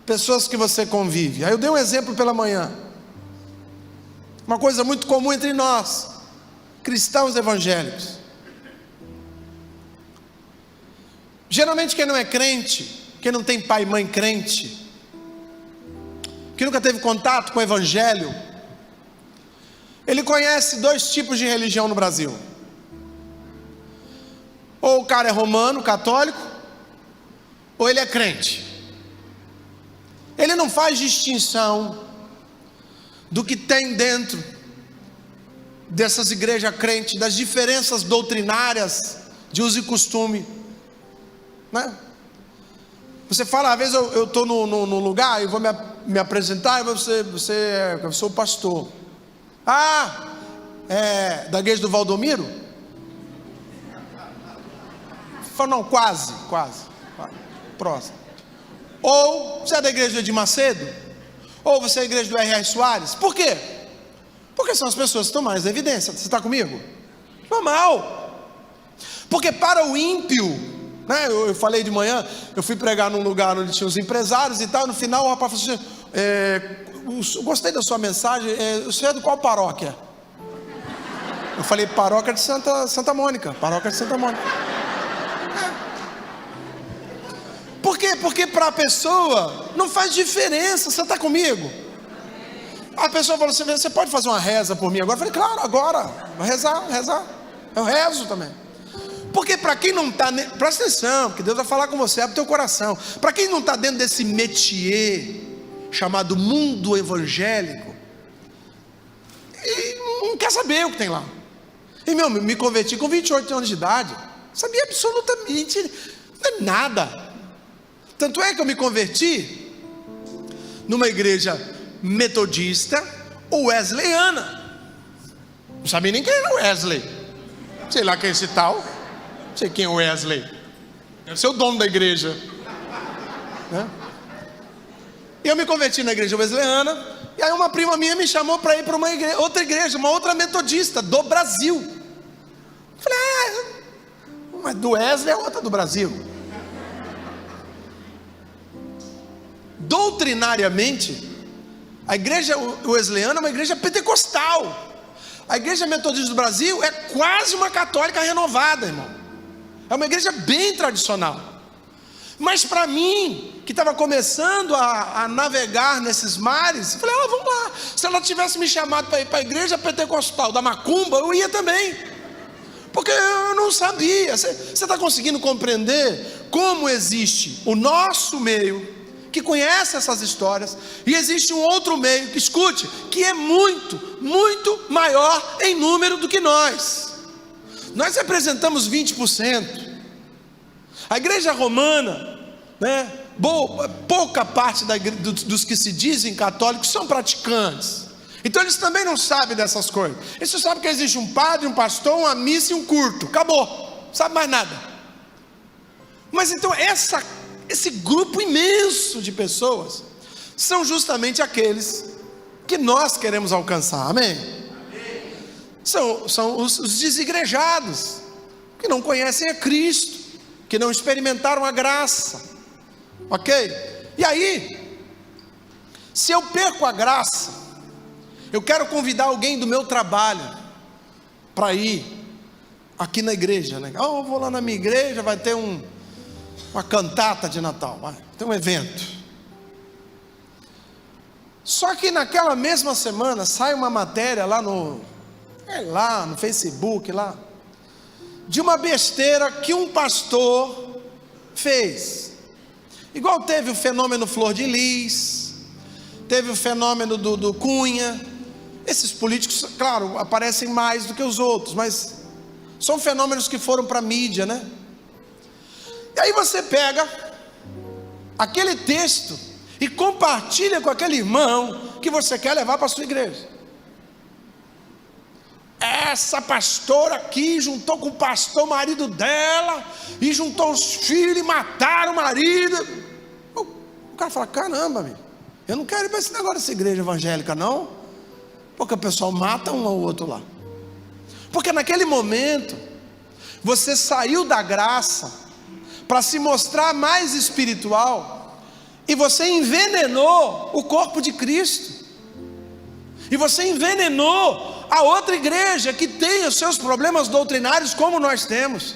pessoas que você convive. Aí eu dei um exemplo pela manhã. Uma coisa muito comum entre nós, cristãos evangélicos. Geralmente quem não é crente, quem não tem pai e mãe crente, que nunca teve contato com o evangelho, ele conhece dois tipos de religião no Brasil. Ou o cara é romano, católico, ou ele é crente. Ele não faz distinção do que tem dentro dessas igrejas crentes, das diferenças doutrinárias de uso e costume, né? Você fala, às vezes eu estou no lugar, eu vou me apresentar, e eu sou o pastor. Da igreja do Valdomiro? Não, quase, próximo. Ou você é da igreja do Edir Macedo? Ou você é da igreja do R.R. Soares? Por quê? Porque são as pessoas que estão mais em evidência. Você está comigo? Normal. Porque para o ímpio, né, eu falei de manhã, eu fui pregar num lugar onde tinha os empresários e tal. No final o rapaz falou assim, gostei da sua mensagem, o senhor é de qual paróquia? Eu falei, paróquia de Santa Mônica. Paróquia de Santa Mônica. Por quê? Porque para a pessoa não faz diferença. Você está comigo? A pessoa falou assim, você pode fazer uma reza por mim agora? Eu falei, claro, agora, vou rezar. Eu rezo também. Porque para quem não está, presta atenção, porque Deus vai falar com você, abre teu coração. Para quem não está dentro desse métier chamado mundo evangélico, e não quer saber o que tem lá. E me converti com 28 anos de idade, sabia absolutamente nada. Tanto é que eu me converti numa igreja metodista wesleyana. Não sabia nem quem era Wesley. Sei lá quem é esse tal. Não sei quem é Wesley. Deve ser o dono da igreja, né? E eu me converti na igreja wesleyana. E aí uma prima minha me chamou para ir para outra igreja, uma outra metodista do Brasil. Eu falei, mas do Wesley é outra do Brasil. Doutrinariamente, a igreja wesleyana é uma igreja pentecostal. A igreja metodista do Brasil é quase uma católica renovada, irmão. É uma igreja bem tradicional. Mas para mim, que estava começando a navegar nesses mares, eu falei, vamos lá. Se ela tivesse me chamado para ir para a igreja pentecostal da Macumba, eu ia também. Porque eu não sabia. Você está conseguindo compreender como existe o nosso meio, que conhece essas histórias, e existe um outro meio, que escute, que é muito, muito maior em número do que nós. Nós representamos 20%. A igreja romana, né, pouca parte dos que se dizem católicos são praticantes. Então eles também não sabem dessas coisas. Eles só sabem que existe um padre, um pastor, uma missa e um culto. Acabou, não sabe mais nada. Mas então esse grupo imenso de pessoas são justamente aqueles que nós queremos alcançar, amém? São os desigrejados, que não conhecem a Cristo, que não experimentaram a graça, ok? E aí, se eu perco a graça, eu quero convidar alguém do meu trabalho para ir aqui na igreja, né? Eu vou lá na minha igreja, vai ter uma cantata de Natal, tem um evento. Só que naquela mesma semana sai uma matéria lá no Facebook lá, de uma besteira que um pastor fez. Igual teve o fenômeno Flor de Lis, teve o fenômeno do Cunha. Esses políticos, claro, aparecem mais do que os outros, mas são fenômenos que foram para a mídia, né? E aí você pega aquele texto e compartilha com aquele irmão que você quer levar para a sua igreja. Essa pastora aqui juntou com o pastor marido dela, e juntou os filhos e mataram o marido. O cara fala: caramba, amigo, eu não quero ir para esse negócio dessa igreja evangélica não, porque o pessoal mata um ao outro lá. Porque naquele momento você saiu da graça para se mostrar mais espiritual, e você envenenou o corpo de Cristo, e você envenenou a outra igreja que tem os seus problemas doutrinários como nós temos,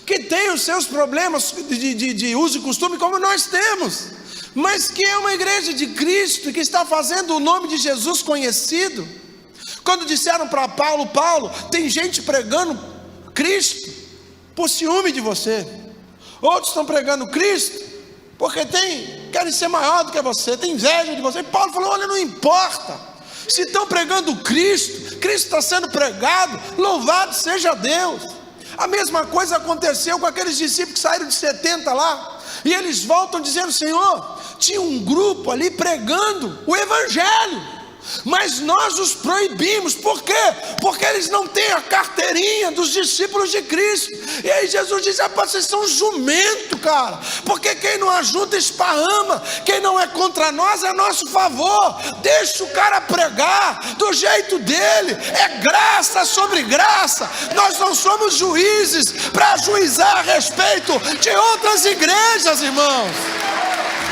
que tem os seus problemas de uso e costume como nós temos, mas que é uma igreja de Cristo, que está fazendo o nome de Jesus conhecido. Quando disseram para Paulo: Paulo, tem gente pregando Cristo por ciúme de você, outros estão pregando Cristo porque querem ser maior do que você, tem inveja de você. E Paulo falou: olha, não importa, se estão pregando Cristo, Cristo está sendo pregado, louvado seja Deus. A mesma coisa aconteceu com aqueles discípulos que saíram de 70 lá, e eles voltam dizendo: Senhor, tinha um grupo ali pregando o Evangelho, mas nós os proibimos. Por quê? Porque eles não têm a carteirinha dos discípulos de Cristo. E aí Jesus diz: rapaz, vocês são jumento, cara, porque quem não ajuda esparrama, quem não é contra nós é a nosso favor. Deixa o cara pregar do jeito dele, é graça sobre graça. Nós não somos juízes para juizar a respeito de outras igrejas, irmãos.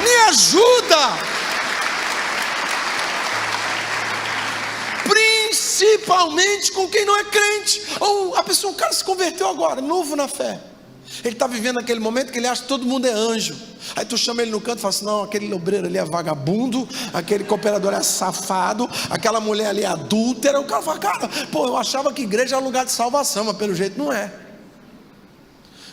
Me ajuda. Principalmente com quem não é crente, ou a pessoa, o cara se converteu agora, novo na fé, ele está vivendo aquele momento que ele acha que todo mundo é anjo. Aí tu chama ele no canto e fala assim: não, aquele obreiro ali é vagabundo, aquele cooperador é safado, aquela mulher ali é adúltera. O cara fala: cara, pô, eu achava que igreja era lugar de salvação, mas pelo jeito não é.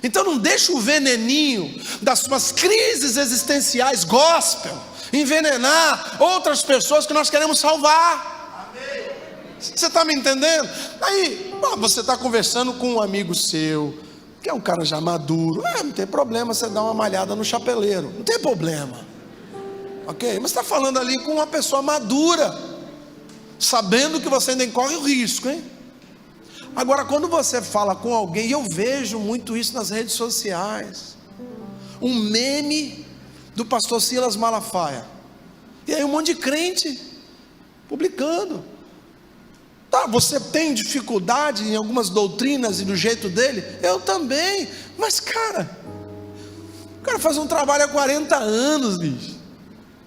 Então não deixa o veneninho das suas crises existenciais gospel envenenar outras pessoas que nós queremos salvar. Você está me entendendo? Aí você está conversando com um amigo seu, que é um cara já maduro, não tem problema você dar uma malhada no chapeleiro, não tem problema, ok? Mas está falando ali com uma pessoa madura, sabendo que você ainda corre o risco, hein? Agora, quando você fala com alguém, e eu vejo muito isso nas redes sociais, um meme do pastor Silas Malafaia, e aí um monte de crente publicando. Tá, você tem dificuldade em algumas doutrinas e do jeito dele, eu também, mas cara, o cara faz um trabalho há 40 anos, bicho.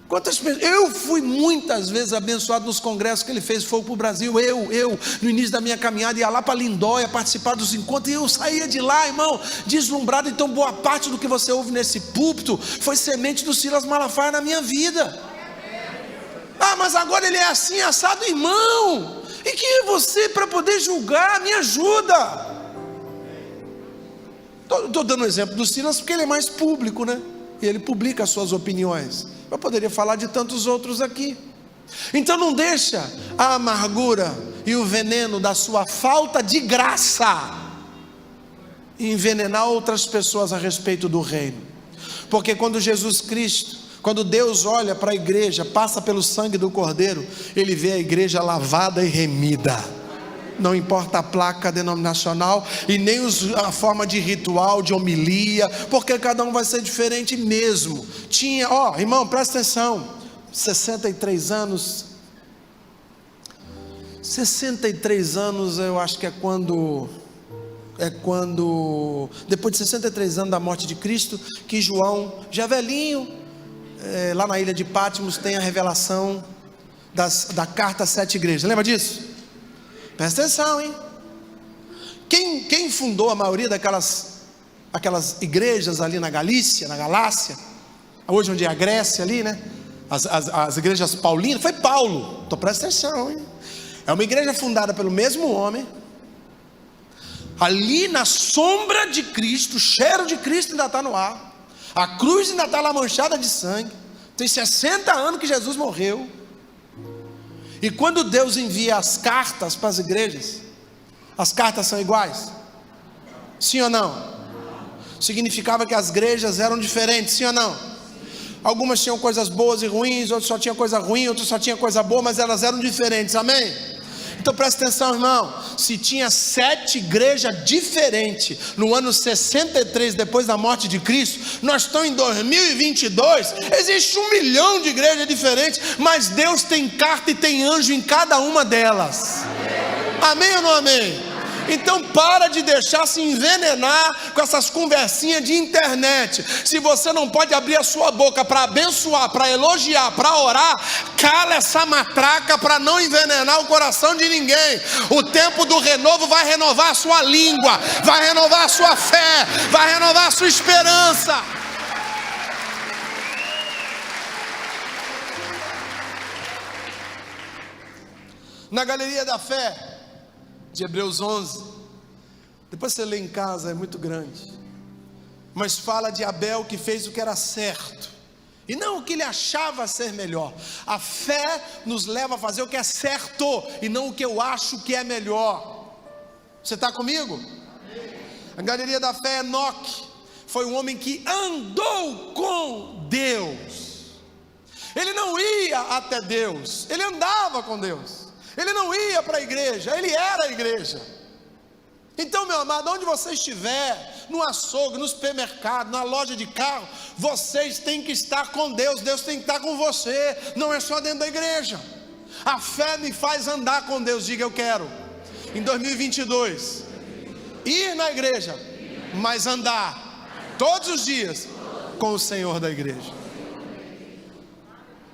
Quantas pessoas, eu fui muitas vezes abençoado nos congressos que ele fez Fogo para o Brasil. Eu no início da minha caminhada ia lá para Lindóia participar dos encontros, e eu saía de lá, irmão, deslumbrado. Então boa parte do que você ouve nesse púlpito foi semente do Silas Malafaia na minha vida. Mas agora ele é assim, assado, irmão. E quem é você para poder julgar? Me ajuda. Estou dando o exemplo do Silas porque ele é mais público, né? E ele publica as suas opiniões. Eu poderia falar de tantos outros aqui. Então não deixa a amargura e o veneno da sua falta de graça envenenar outras pessoas a respeito do reino. Porque quando Jesus Cristo, quando Deus olha para a igreja, passa pelo sangue do Cordeiro, Ele vê a igreja lavada e remida. Não importa a placa denominacional e nem a forma de ritual, de homilia, porque cada um vai ser diferente mesmo. Irmão, presta atenção, 63 anos, eu acho que é quando, depois de 63 anos da morte de Cristo, que João, já velhinho, lá na ilha de Patmos, tem a revelação da carta às 7 igrejas. Lembra disso? Presta atenção, hein? Quem fundou a maioria aquelas igrejas ali na Galácia, hoje onde é a Grécia ali, né? As igrejas paulinas, foi Paulo. Então presta atenção, hein? É uma igreja fundada pelo mesmo homem, ali na sombra de Cristo, o cheiro de Cristo ainda está no ar, a cruz ainda está lá manchada de sangue, tem 60 anos que Jesus morreu. E quando Deus envia as cartas para as igrejas, as cartas são iguais? Sim ou não? Significava que as igrejas eram diferentes, sim ou não? Algumas tinham coisas boas e ruins, outras só tinham coisa ruim, outras só tinham coisa boa, mas elas eram diferentes, amém? Então presta atenção, irmão, se tinha 7 igrejas diferentes no ano 63 depois da morte de Cristo, nós estamos em 2022, existe 1 milhão de igrejas diferentes, mas Deus tem carta e tem anjo em cada uma delas, amém ou não amém? Então para de deixar se envenenar com essas conversinhas de internet. Se você não pode abrir a sua boca para abençoar, para elogiar, para orar, cala essa matraca para não envenenar o coração de ninguém. O tempo do renovo vai renovar a sua língua, vai renovar a sua fé, vai renovar a sua esperança. Na galeria da fé de Hebreus 11, depois você lê em casa, é muito grande, mas fala de Abel que fez o que era certo, e não o que ele achava ser melhor. A fé nos leva a fazer o que é certo, e não o que eu acho que é melhor. Você está comigo? A galeria da fé, Enoque foi um homem que andou com Deus. Ele não ia até Deus, ele andava com Deus. Ele não ia para a igreja, ele era a igreja. Então, meu amado, onde você estiver, no açougue, no supermercado, na loja de carro, vocês têm que estar com Deus, Deus tem que estar com você, não é só dentro da igreja. A fé me faz andar com Deus. Diga: eu quero, em 2022, ir na igreja, mas andar todos os dias com o Senhor da igreja.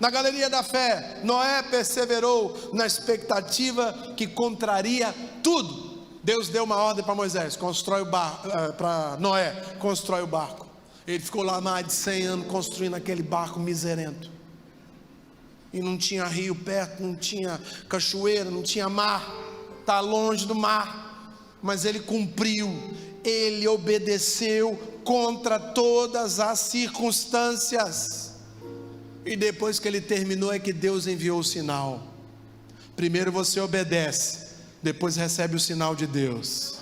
Na galeria da fé, Noé perseverou na expectativa que contraria tudo. Deus deu uma ordem para Moisés: constrói o barco, para Noé, constrói o barco. Ele ficou lá mais de 100 anos construindo aquele barco miserento. E não tinha rio perto, não tinha cachoeira, não tinha mar, está longe do mar. Mas ele cumpriu, ele obedeceu contra todas as circunstâncias. E depois que ele terminou é que Deus enviou o sinal. Primeiro você obedece, depois recebe o sinal de Deus.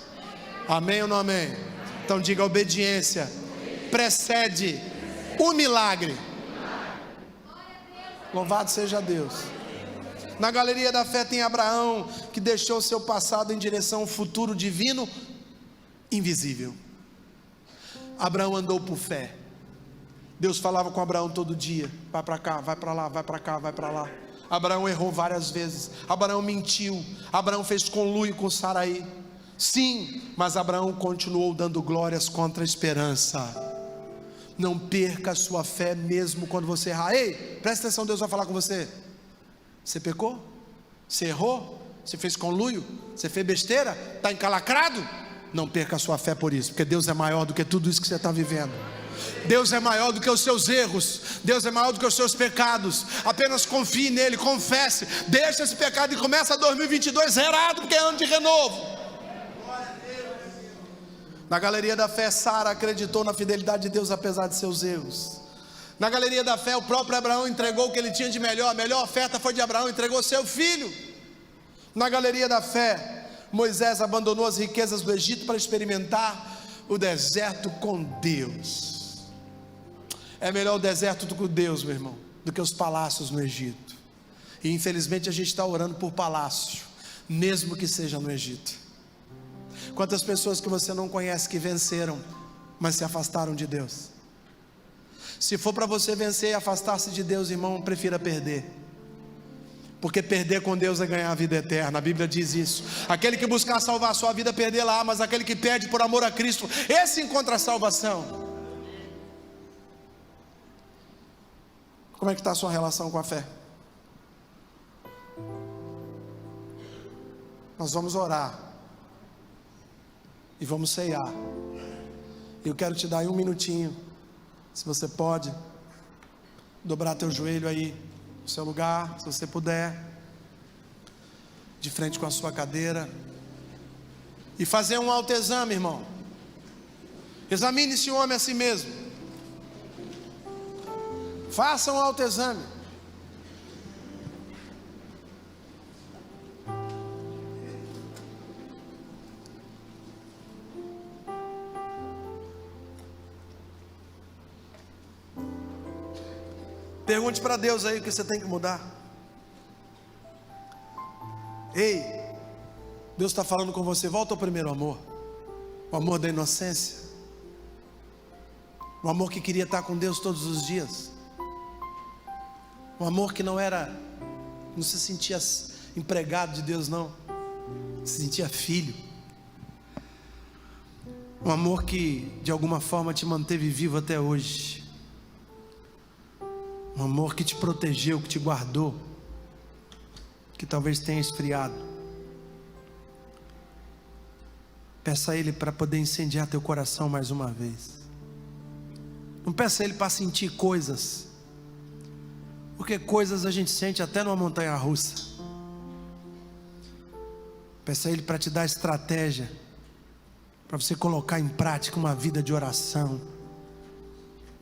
Amém ou não amém? Então diga: a obediência precede o milagre. Louvado seja Deus. Na galeria da fé tem Abraão, que deixou seu passado em direção ao futuro divino invisível. Abraão andou por fé. Deus falava com Abraão todo dia: vai para cá, vai para lá, vai para cá, vai para lá. Abraão errou várias vezes, Abraão mentiu, Abraão fez conluio com Saraí. Sim, mas Abraão continuou dando glórias contra a esperança. Não perca a sua fé mesmo quando você errar. Ei, presta atenção, Deus vai falar com você. Você pecou? Você errou? Você fez conluio? Você fez besteira? Está encalacrado? Não perca a sua fé por isso, porque Deus é maior do que tudo isso que você está vivendo. Deus é maior do que os seus erros, Deus é maior do que os seus pecados. Apenas confie nele, confesse, deixa esse pecado e começa 2022 zerado, porque é ano de renovo. Na galeria da fé, Sara acreditou na fidelidade de Deus apesar de seus erros. Na galeria da fé, o próprio Abraão entregou o que ele tinha de melhor. A melhor oferta foi de Abraão, entregou seu filho. Na galeria da fé, Moisés abandonou as riquezas do Egito para experimentar o deserto com Deus. É melhor o deserto do que Deus, meu irmão, do que os palácios no Egito. E infelizmente a gente está orando por palácio, mesmo que seja no Egito. Quantas pessoas que você não conhece que venceram, mas se afastaram de Deus? Se for para você vencer e afastar-se de Deus, irmão, prefira perder. Porque perder com Deus é ganhar a vida eterna. A Bíblia diz isso: aquele que buscar salvar a sua vida, perdê-la, mas aquele que perde por amor a Cristo, esse encontra a salvação. Como é que está a sua relação com a fé? Nós vamos orar e vamos ceiar. Eu quero te dar aí um minutinho, se você pode, dobrar teu joelho aí no seu lugar, se você puder, de frente com a sua cadeira, e fazer um autoexame, irmão. Examine esse homem a si mesmo. Faça um autoexame. Pergunte para Deus aí o que você tem que mudar. Ei, Deus está falando com você, volta ao primeiro amor. O amor da inocência. O amor que queria estar com Deus todos os dias. Um amor que não se sentia empregado de Deus, não. Se sentia filho. Um amor que de alguma forma te manteve vivo até hoje. Um amor que te protegeu, que te guardou, que talvez tenha esfriado. Peça a Ele para poder incendiar teu coração mais uma vez. Não peça a Ele para sentir coisas, porque coisas a gente sente até numa montanha russa. Peça a Ele para te dar estratégia, para você colocar em prática uma vida de oração,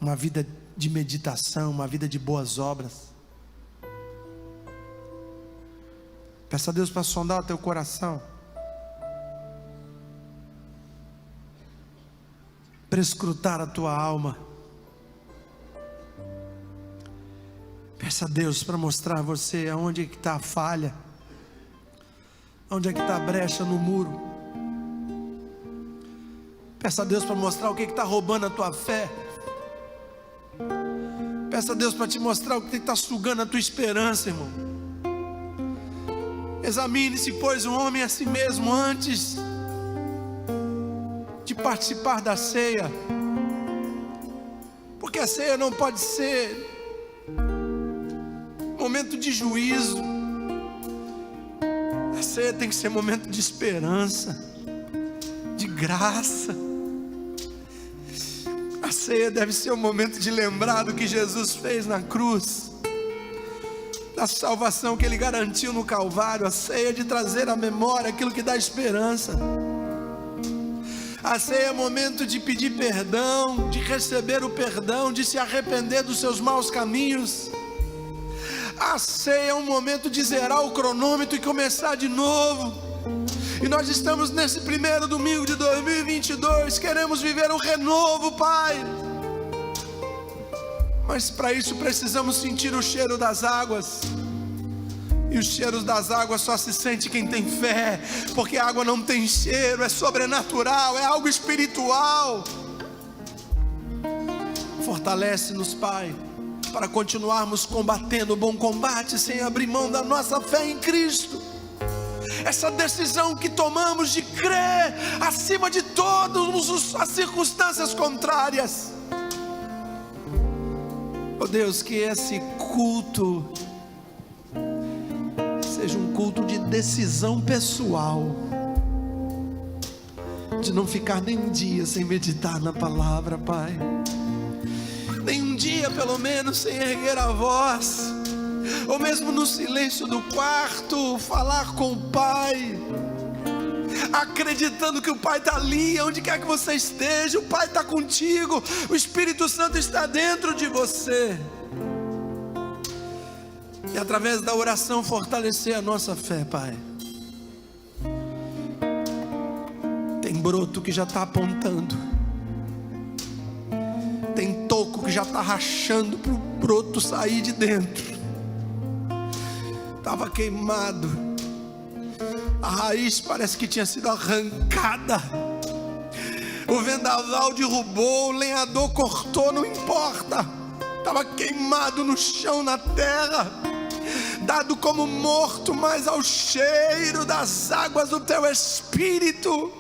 uma vida de meditação, uma vida de boas obras. Peça a Deus para sondar o teu coração, para escrutar a tua alma. Peça a Deus para mostrar a você aonde é que está a falha, onde é que está a brecha no muro. Peça a Deus para mostrar o que está roubando a tua fé. Peça a Deus para te mostrar o que está sugando a tua esperança, irmão. Examine-se, pois, o homem a si mesmo antes de participar da ceia, porque a ceia não pode ser momento de juízo. A ceia tem que ser momento de esperança, de graça. A ceia deve ser o momento de lembrar do que Jesus fez na cruz, da salvação que Ele garantiu no Calvário. A ceia de trazer à memória aquilo que dá esperança. A ceia é momento de pedir perdão, de receber o perdão, de se arrepender dos seus maus caminhos. A ceia é um momento de zerar o cronômetro e começar de novo. E nós estamos nesse primeiro domingo de 2022, queremos viver um renovo, Pai. Mas para isso precisamos sentir o cheiro das águas. E os cheiros das águas só se sente quem tem fé, porque a água não tem cheiro, é sobrenatural, é algo espiritual. Fortalece-nos, Pai, para continuarmos combatendo o bom combate, sem abrir mão da nossa fé em Cristo. Essa decisão que tomamos de crer acima de todas as circunstâncias contrárias. Oh Deus, que esse culto seja um culto de decisão pessoal, de não ficar nem um dia sem meditar na palavra, Pai. Nem um dia pelo menos sem erguer a voz, ou mesmo no silêncio do quarto, falar com o Pai, acreditando que o Pai está ali, onde quer que você esteja, o Pai está contigo, o Espírito Santo está dentro de você. E através da oração fortalecer a nossa fé, Pai. Tem broto que já está apontando, tem toco que já está rachando para o broto sair de dentro. Estava queimado, a raiz parece que tinha sido arrancada, o vendaval derrubou, o lenhador cortou, não importa, estava queimado no chão, na terra, dado como morto, mas ao cheiro das águas do teu Espírito,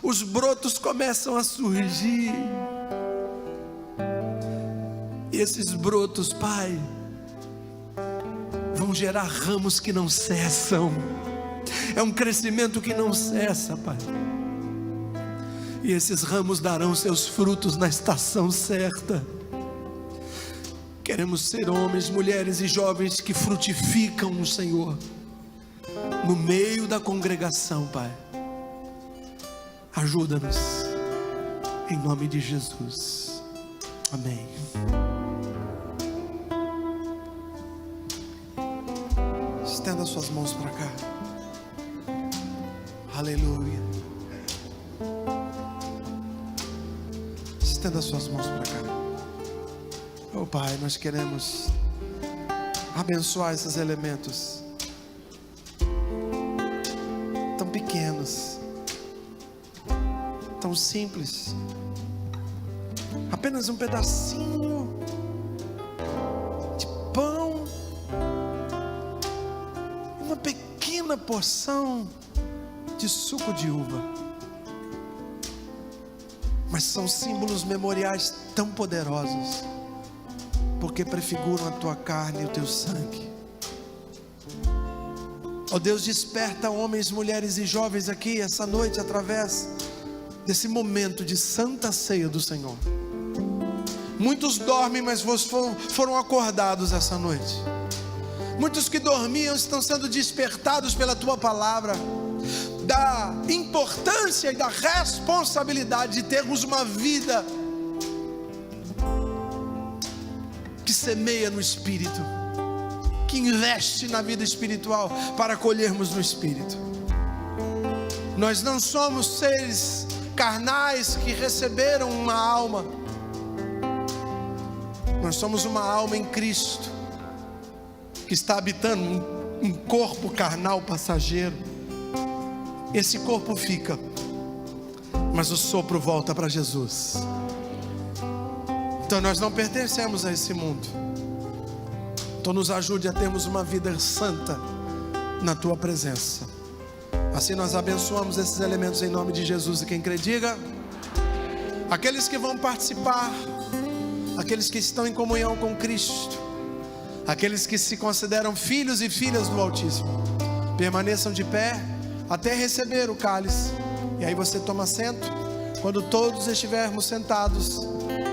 os brotos começam a surgir. E esses brotos, Pai, vão gerar ramos que não cessam. É um crescimento que não cessa, Pai. E esses ramos darão seus frutos na estação certa. Queremos ser homens, mulheres e jovens que frutificam no Senhor, no meio da congregação, Pai. Ajuda-nos, em nome de Jesus. Amém. Estenda suas mãos para cá. Aleluia. Estenda suas mãos para cá. Oh Pai, nós queremos abençoar esses elementos tão pequenos, tão simples, apenas um pedacinho de pão, uma pequena porção de suco de uva, mas são símbolos memoriais tão poderosos, porque prefiguram a tua carne e o teu sangue. Ó Deus, desperta homens, mulheres e jovens aqui essa noite, através desse momento de santa ceia do Senhor. Muitos dormem, mas foram acordados essa noite. Muitos que dormiam estão sendo despertados pela tua palavra, da importância e da responsabilidade de termos uma vida que semeia no Espírito, que investe na vida espiritual para colhermos no Espírito. Nós não somos seres carnais que receberam uma alma. Nós somos uma alma em Cristo, que está habitando um corpo carnal passageiro. Esse corpo fica, mas o sopro volta para Jesus. Então nós não pertencemos a esse mundo. Então nos ajude a termos uma vida santa na tua presença. Assim nós abençoamos esses elementos em nome de Jesus. E quem crê diga: aqueles que vão participar, aqueles que estão em comunhão com Cristo, aqueles que se consideram filhos e filhas do Altíssimo, permaneçam de pé até receber o cálice. E aí você toma assento. Quando todos estivermos sentados,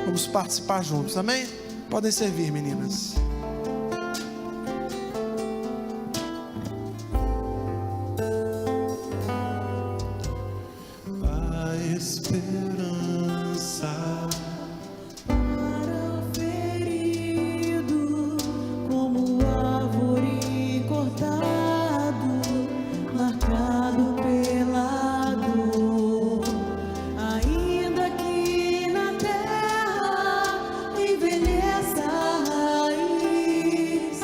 vamos participar juntos, amém? Podem servir, meninas. A esperança para o ferido, como árvore cortado, marcado pela dor, ainda que na terra envelheça a raiz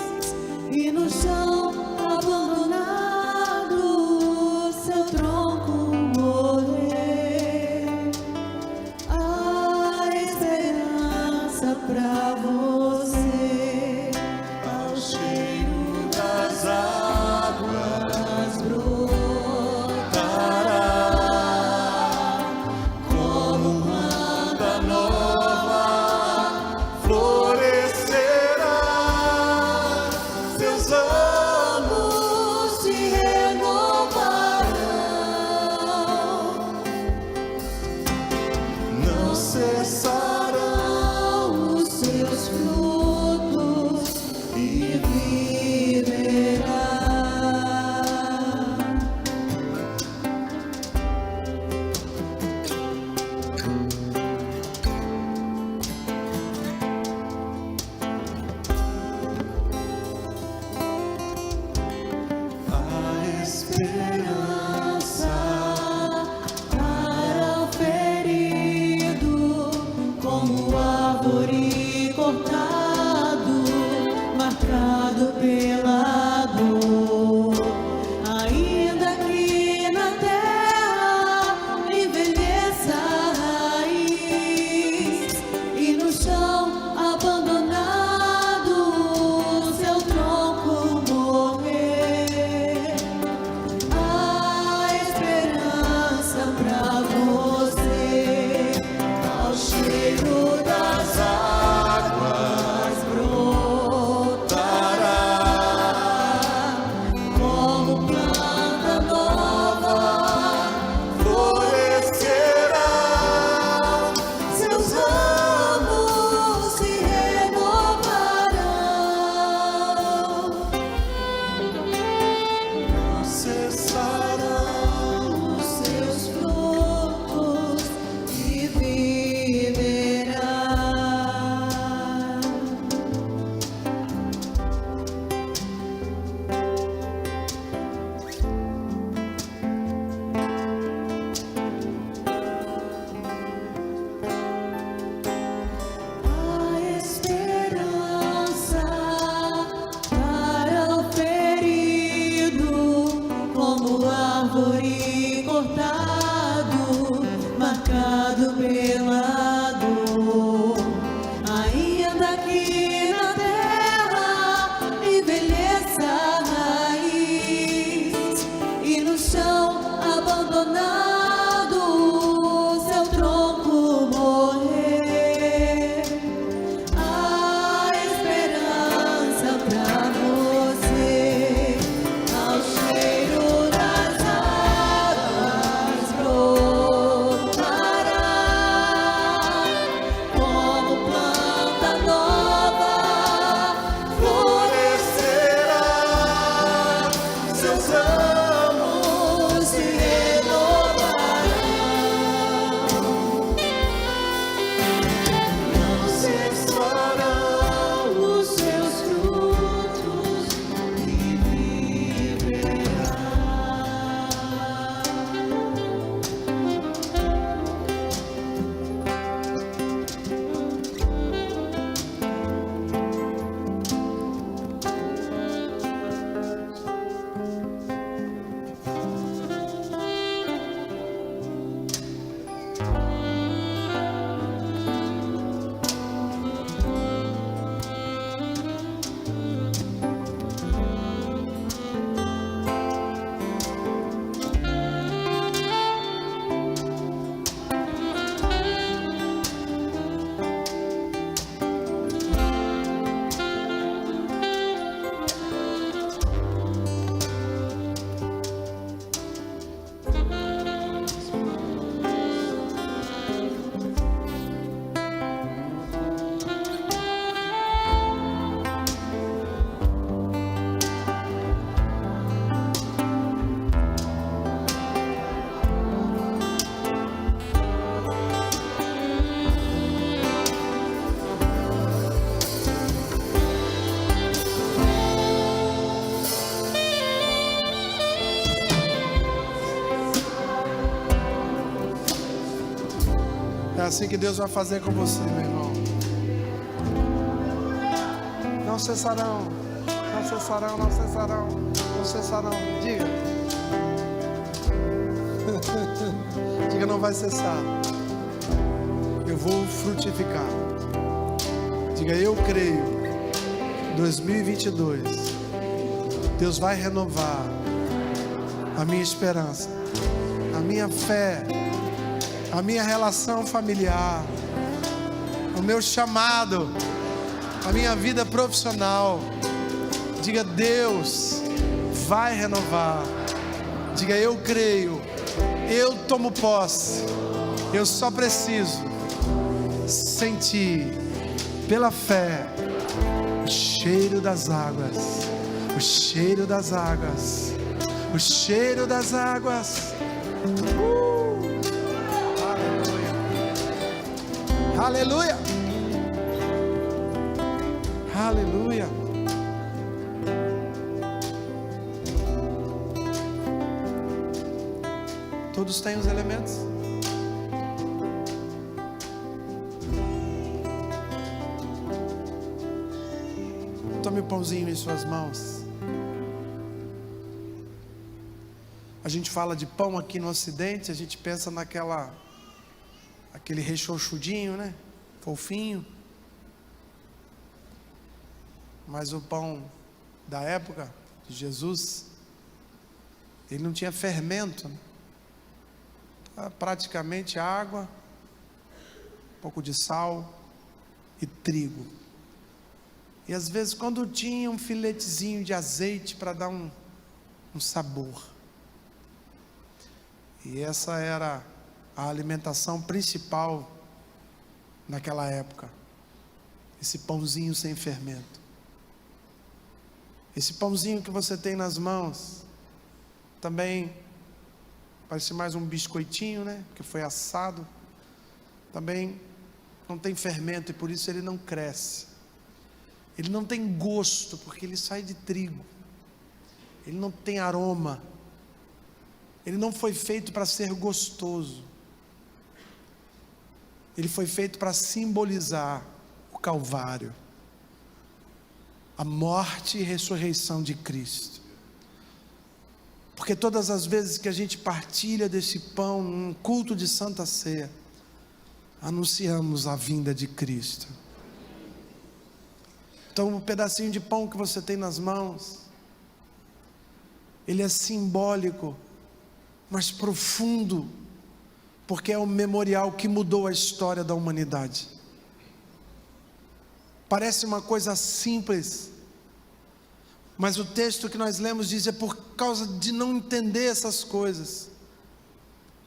e no chão abandonado seu tronco morrer. A esperança pra você, ao cheiro das águas brotará, como manta nova florescerá, seus ramos se renovarão, não cessarão os seus frutos e viverá. A esperança para o ferido, assim que Deus vai fazer com você, meu irmão. Não cessarão, não cessarão, não cessarão, não cessarão. Diga. Diga, não vai cessar. Eu vou frutificar. Diga, eu creio. 2022, Deus vai renovar a minha esperança, a minha fé, a minha relação familiar, o meu chamado, a minha vida profissional. Diga, Deus vai renovar. Diga, eu creio, eu tomo posse, eu só preciso sentir pela fé o cheiro das águas, o cheiro das águas, o cheiro das águas. Aleluia, aleluia, aleluia. Todos têm os elementos? Tome o pãozinho em suas mãos. A gente fala de pão aqui no Ocidente, a gente pensa aquele rechonchudinho, né? Fofinho. Mas o pão da época de Jesus, ele não tinha fermento, né? Praticamente água, um pouco de sal e trigo. E às vezes quando tinha um filetezinho de azeite para dar um sabor. E essa era a alimentação principal naquela época. Esse pãozinho sem fermento. Esse pãozinho que você tem nas mãos, também parece mais um biscoitinho, né? Que foi assado. Também não tem fermento e por isso ele não cresce. Ele não tem gosto, porque ele sai de trigo. Ele não tem aroma. Ele não foi feito para ser gostoso. Ele foi feito para simbolizar o Calvário, a morte e ressurreição de Cristo. Porque todas as vezes que a gente partilha desse pão, num culto de Santa Ceia, anunciamos a vinda de Cristo. Então o pedacinho de pão que você tem nas mãos, ele é simbólico, mas profundo, porque é o memorial que mudou a história da humanidade. Parece uma coisa simples, mas o texto que nós lemos diz: é por causa de não entender essas coisas,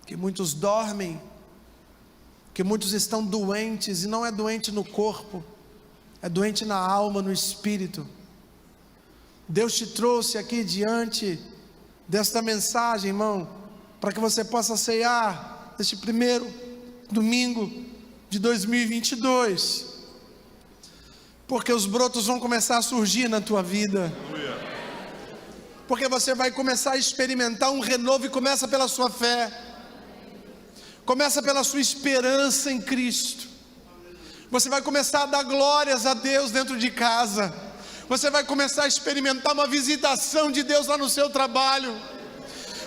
que muitos dormem, que muitos estão doentes, e não é doente no corpo, é doente na alma, no espírito. Deus te trouxe aqui diante desta mensagem, irmão, para que você possa ceiar neste primeiro domingo de 2022, porque os brotos vão começar a surgir na tua vida, porque você vai começar a experimentar um renovo, e começa pela sua fé, começa pela sua esperança em Cristo. Você vai começar a dar glórias a Deus dentro de casa. Você vai começar a experimentar uma visitação de Deus lá no seu trabalho.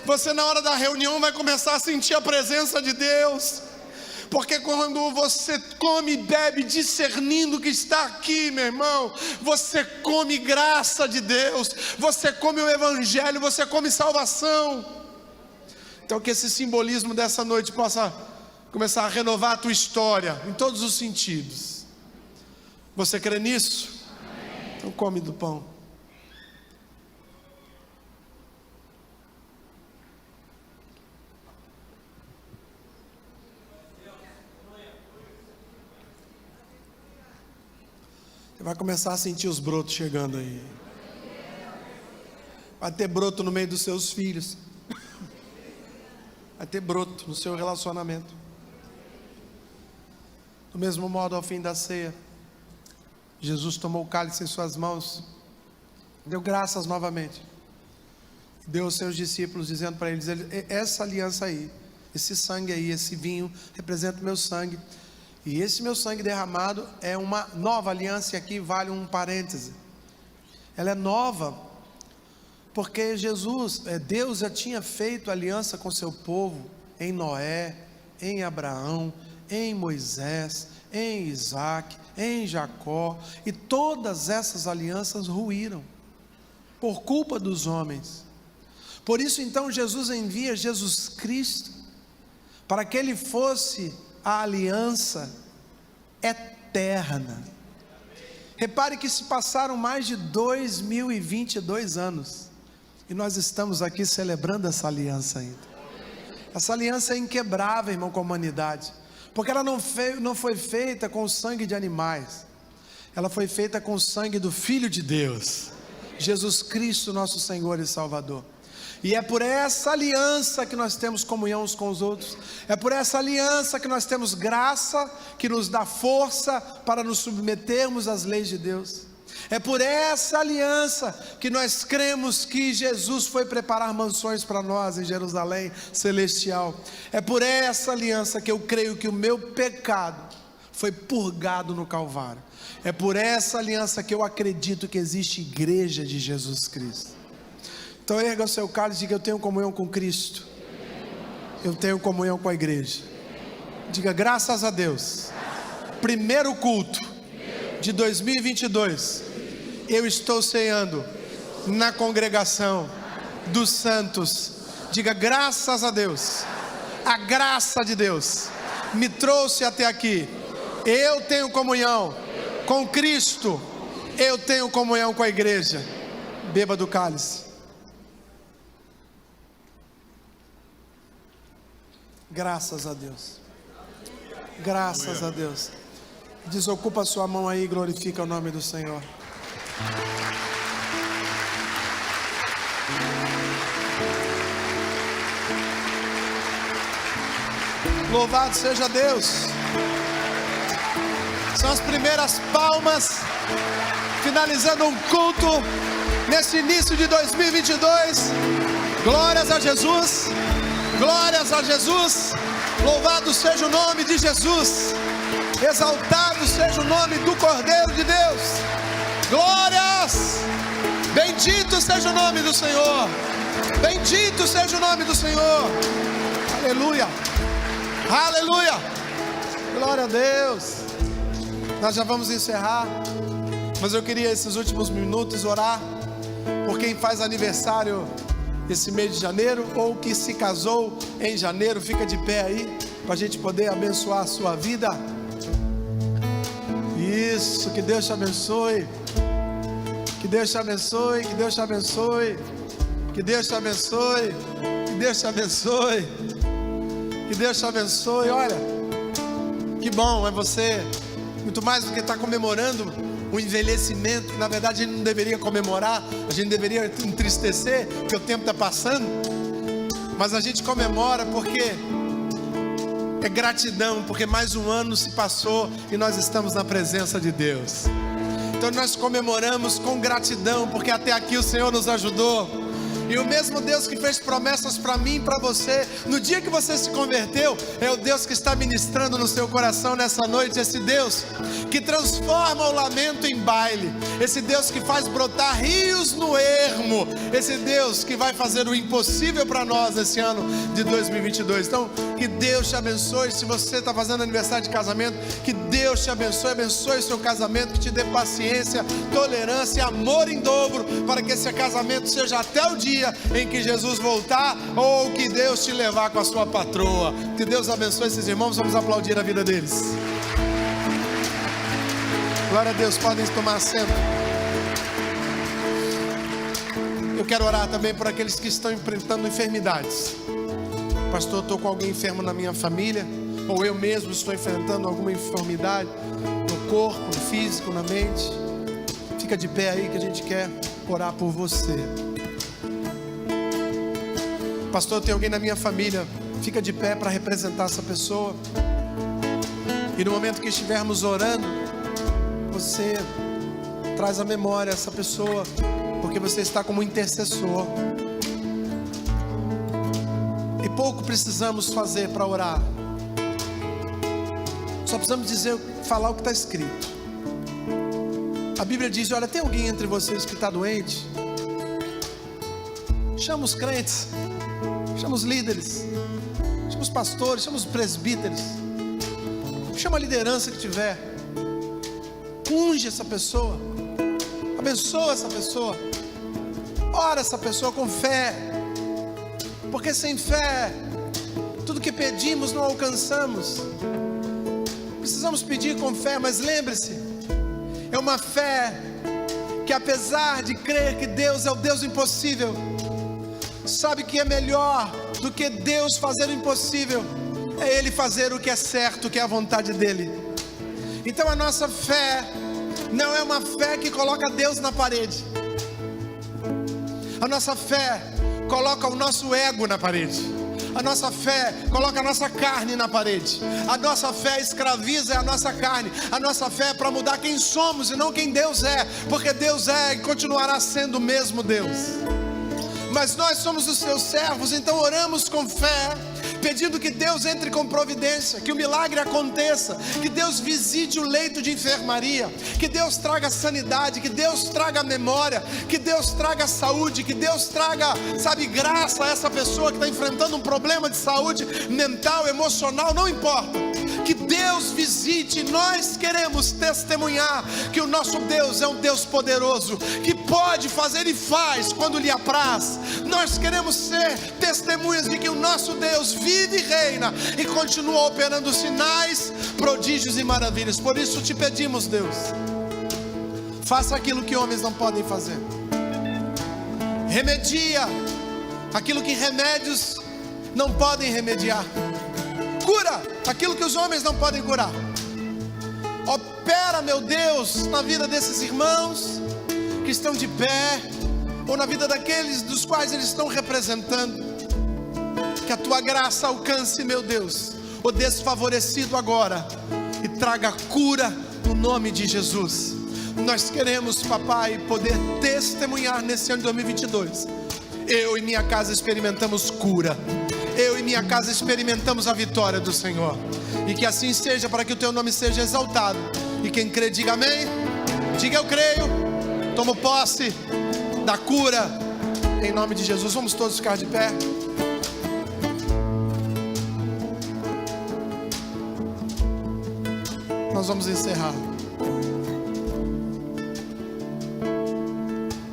Você, na hora da reunião, vai começar a sentir a presença de Deus. Porque quando você come e bebe discernindo o que está aqui, meu irmão, você come graça de Deus, você come o Evangelho, você come salvação. Então que esse simbolismo dessa noite possa começar a renovar a tua história, em todos os sentidos. Você crê nisso? Amém. Então come do pão. Você vai começar a sentir os brotos chegando aí. Vai ter broto no meio dos seus filhos. Vai ter broto no seu relacionamento. Do mesmo modo, ao fim da ceia, Jesus tomou o cálice em suas mãos, deu graças novamente, deu aos seus discípulos, dizendo para eles: essa aliança aí Esse sangue aí, esse vinho, representa o meu sangue. E esse meu sangue derramado é uma nova aliança, e aqui vale um parêntese. Ela é nova, porque Deus já tinha feito aliança com seu povo, em Noé, em Abraão, em Moisés, em Isaac, em Jacó, e todas essas alianças ruíram, por culpa dos homens. Por isso então Jesus envia Jesus Cristo, para que Ele fosse a aliança eterna. Repare que se passaram mais de 2022 anos, e nós estamos aqui celebrando essa aliança ainda. Essa aliança é inquebrável, irmão, com a humanidade, porque ela não foi feita com o sangue de animais, ela foi feita com o sangue do Filho de Deus, Jesus Cristo, nosso Senhor e Salvador. E é por essa aliança que nós temos comunhão uns com os outros, é por essa aliança que nós temos graça, que nos dá força para nos submetermos às leis de Deus. É por essa aliança que nós cremos que Jesus foi preparar mansões para nós em Jerusalém celestial. É por essa aliança que eu creio que o meu pecado foi purgado no Calvário. É por essa aliança que eu acredito que existe igreja de Jesus Cristo. Então erga o seu cálice e diga: eu tenho comunhão com Cristo, eu tenho comunhão com a igreja. Diga: graças a Deus, primeiro culto de 2022, eu estou ceando na congregação dos santos. Diga: graças a Deus, a graça de Deus me trouxe até aqui. Eu tenho comunhão com Cristo, eu tenho comunhão com a igreja. Beba do cálice. Graças a Deus, graças a Deus. Desocupa a sua mão aí e glorifica o nome do Senhor. Louvado seja Deus. São as primeiras palmas, finalizando um culto nesse início de 2022. Glórias a Jesus. Glórias a Jesus, louvado seja o nome de Jesus, exaltado seja o nome do Cordeiro de Deus. Glórias, bendito seja o nome do Senhor, bendito seja o nome do Senhor. Aleluia, aleluia, glória a Deus. Nós já vamos encerrar, mas eu queria esses últimos minutos orar por quem faz aniversário esse mês de janeiro, ou que se casou em janeiro. Fica de pé aí, para a gente poder abençoar a sua vida. Isso, que Deus te abençoe, que Deus te abençoe, que Deus te abençoe, que Deus te abençoe, que Deus te abençoe, que Deus te abençoe. Olha, que bom é você, muito mais do que estar comemorando o envelhecimento, que na verdade a gente não deveria comemorar, a gente deveria entristecer, porque o tempo está passando, mas a gente comemora porque é gratidão, porque mais um ano se passou e nós estamos na presença de Deus. Então nós comemoramos com gratidão, porque até aqui o Senhor nos ajudou. E o mesmo Deus que fez promessas para mim e para você, no dia que você se converteu, é o Deus que está ministrando no seu coração nessa noite. Esse Deus que transforma o lamento em baile, esse Deus que faz brotar rios no ermo, esse Deus que vai fazer o impossível para nós nesse ano de 2022. Então, que Deus te abençoe. Se você está fazendo aniversário de casamento, que Deus te abençoe, abençoe seu casamento, que te dê paciência, tolerância e amor em dobro, para que esse casamento seja até o dia em que Jesus voltar, ou que Deus te levar com a sua patroa. Que Deus abençoe esses irmãos. Vamos aplaudir a vida deles. Glória a Deus, podem tomar assento. Eu quero orar também por aqueles que estão enfrentando enfermidades. Pastor, eu estou com alguém enfermo na minha família, ou eu mesmo estou enfrentando alguma enfermidade no corpo, no físico, na mente. Fica de pé aí que a gente quer orar por você. Pastor, tem alguém na minha família. Fica de pé para representar essa pessoa. E no momento que estivermos orando, você traz à memória essa pessoa, porque você está como intercessor. E pouco precisamos fazer para orar. Só precisamos falar o que está escrito. A Bíblia diz: olha, tem alguém entre vocês que está doente? Chama os crentes, chama os líderes, chama os pastores, chama os presbíteros, chama a liderança que tiver, unge essa pessoa, abençoa essa pessoa, ora essa pessoa com fé, porque sem fé, tudo que pedimos não alcançamos. Precisamos pedir com fé, mas lembre-se, é uma fé que, apesar de crer que Deus é o Deus do impossível, sabe que é melhor do que Deus fazer o impossível, é Ele fazer o que é certo, que é a vontade dEle. Então a nossa fé não é uma fé que coloca Deus na parede. A nossa fé coloca o nosso ego na parede. A nossa fé coloca a nossa carne na parede. A nossa fé escraviza a nossa carne. A nossa fé é para mudar quem somos e não quem Deus é, porque Deus é e continuará sendo o mesmo Deus. Mas nós somos os seus servos, então oramos com fé, pedindo que Deus entre com providência, que o milagre aconteça, que Deus visite o leito de enfermaria, que Deus traga sanidade, que Deus traga memória, que Deus traga saúde, que Deus traga, graça a essa pessoa que está enfrentando um problema de saúde mental, emocional, não importa. Que Deus visite. Nós queremos testemunhar que o nosso Deus é um Deus poderoso, que pode fazer e faz quando lhe apraz. Nós queremos ser testemunhas de que o nosso Deus vive e reina e continua operando sinais, prodígios e maravilhas. Por isso te pedimos, Deus, faça aquilo que homens não podem fazer. Remedia aquilo que remédios não podem remediar. Cura aquilo que os homens não podem curar. Opera, meu Deus, na vida desses irmãos que estão de pé, ou na vida daqueles dos quais eles estão representando. Que a tua graça alcance, meu Deus, o desfavorecido agora e traga cura no nome de Jesus. Nós queremos, papai, poder testemunhar nesse ano de 2022. Eu e minha casa experimentamos cura. Eu e minha casa experimentamos a vitória do Senhor. E que assim seja, para que o teu nome seja exaltado. E quem crê, diga amém. Diga eu creio. Tomo posse da cura em nome de Jesus. Vamos todos ficar de pé. Nós vamos encerrar.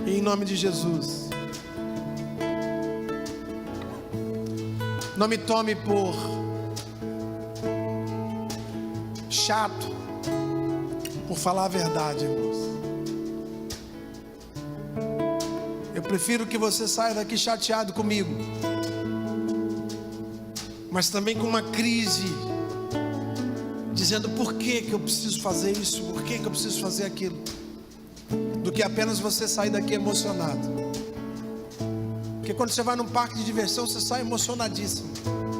E em nome de Jesus, não me tome por chato, por falar a verdade, irmãos. Eu prefiro que você saia daqui chateado comigo, mas também com uma crise, dizendo por que eu preciso fazer isso, por que eu preciso fazer aquilo, do que apenas você sair daqui emocionado. Porque quando você vai num parque de diversão, você sai emocionadíssimo,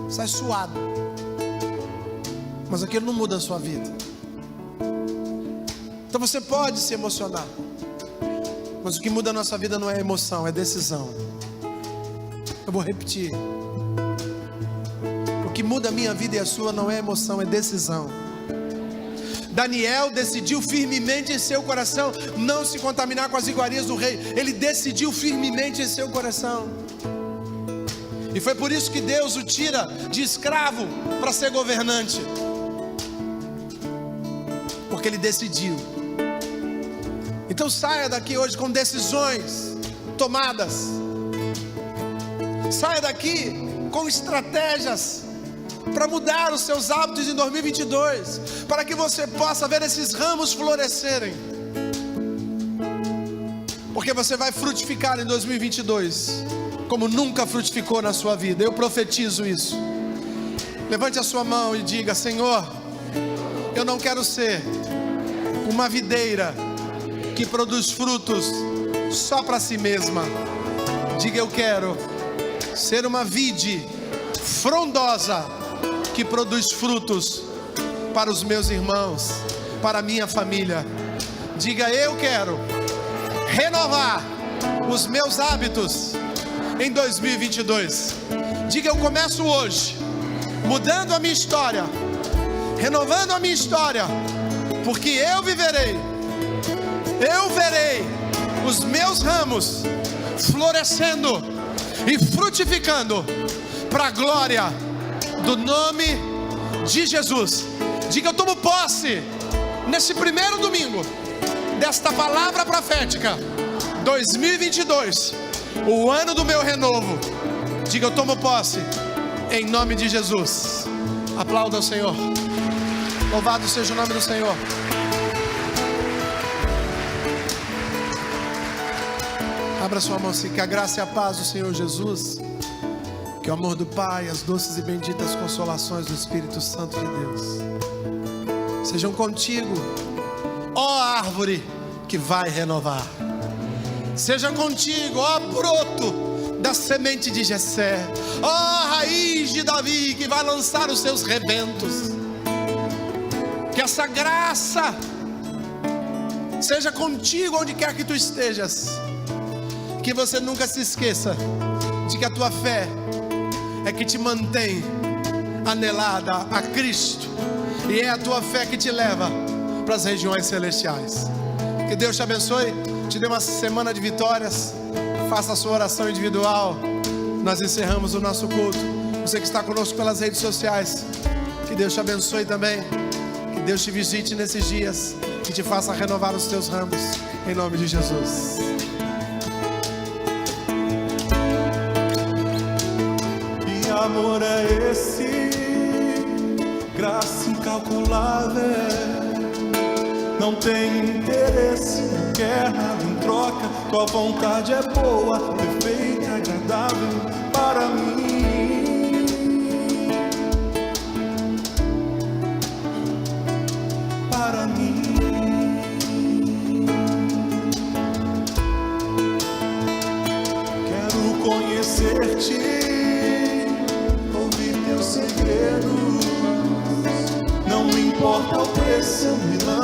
sai suado, mas aquilo não muda a sua vida. Então você pode se emocionar, mas o que muda a nossa vida não é emoção, é decisão. Eu vou repetir: o que muda a minha vida e a sua não é emoção, é decisão. Daniel decidiu firmemente em seu coração não se contaminar com as iguarias do rei. Ele decidiu firmemente em seu coração. E foi por isso que Deus o tira de escravo para ser governante, porque ele decidiu. Então saia daqui hoje com decisões tomadas. Saia daqui com estratégias para mudar os seus hábitos em 2022, para que você possa ver esses ramos florescerem, porque você vai frutificar em 2022 como nunca frutificou na sua vida. Eu profetizo isso. Levante a sua mão e diga: Senhor, eu não quero ser uma videira que produz frutos só para si mesma. Diga: eu quero ser uma vide frondosa que produz frutos para os meus irmãos, para a minha família. Diga: eu quero renovar os meus hábitos em 2022. Diga: eu começo hoje, mudando a minha história, renovando a minha história, porque eu verei os meus ramos florescendo e frutificando para a glória do nome de Jesus. Diga: eu tomo posse nesse primeiro domingo desta palavra profética. 2022, o ano do meu renovo. Diga: eu tomo posse em nome de Jesus. Aplauda ao Senhor. Louvado seja o nome do Senhor. Abra sua mão assim. Que a graça e a paz do Senhor Jesus, que o amor do Pai, as doces e benditas consolações do Espírito Santo de Deus sejam contigo, ó árvore que vai renovar. Seja contigo, ó broto da semente de Jessé, ó raiz de Davi que vai lançar os seus rebentos. Que essa graça seja contigo onde quer que tu estejas. Que você nunca se esqueça de que a tua fé é que te mantém anelada a Cristo, e é a tua fé que te leva para as regiões celestiais. Que Deus te abençoe, te dê uma semana de vitórias. Faça a sua oração individual. Nós encerramos o nosso culto. Você que está conosco pelas redes sociais, que Deus te abençoe também. Que Deus te visite nesses dias, que te faça renovar os teus ramos, em nome de Jesus. Que amor é esse? Graça incalculável. Não tem interesse, não quer nada em troca. Tua vontade é boa, perfeita, agradável para mim. Para mim. Quero conhecer-te, ouvir teus segredos. Não me importa o preço, eu me lanço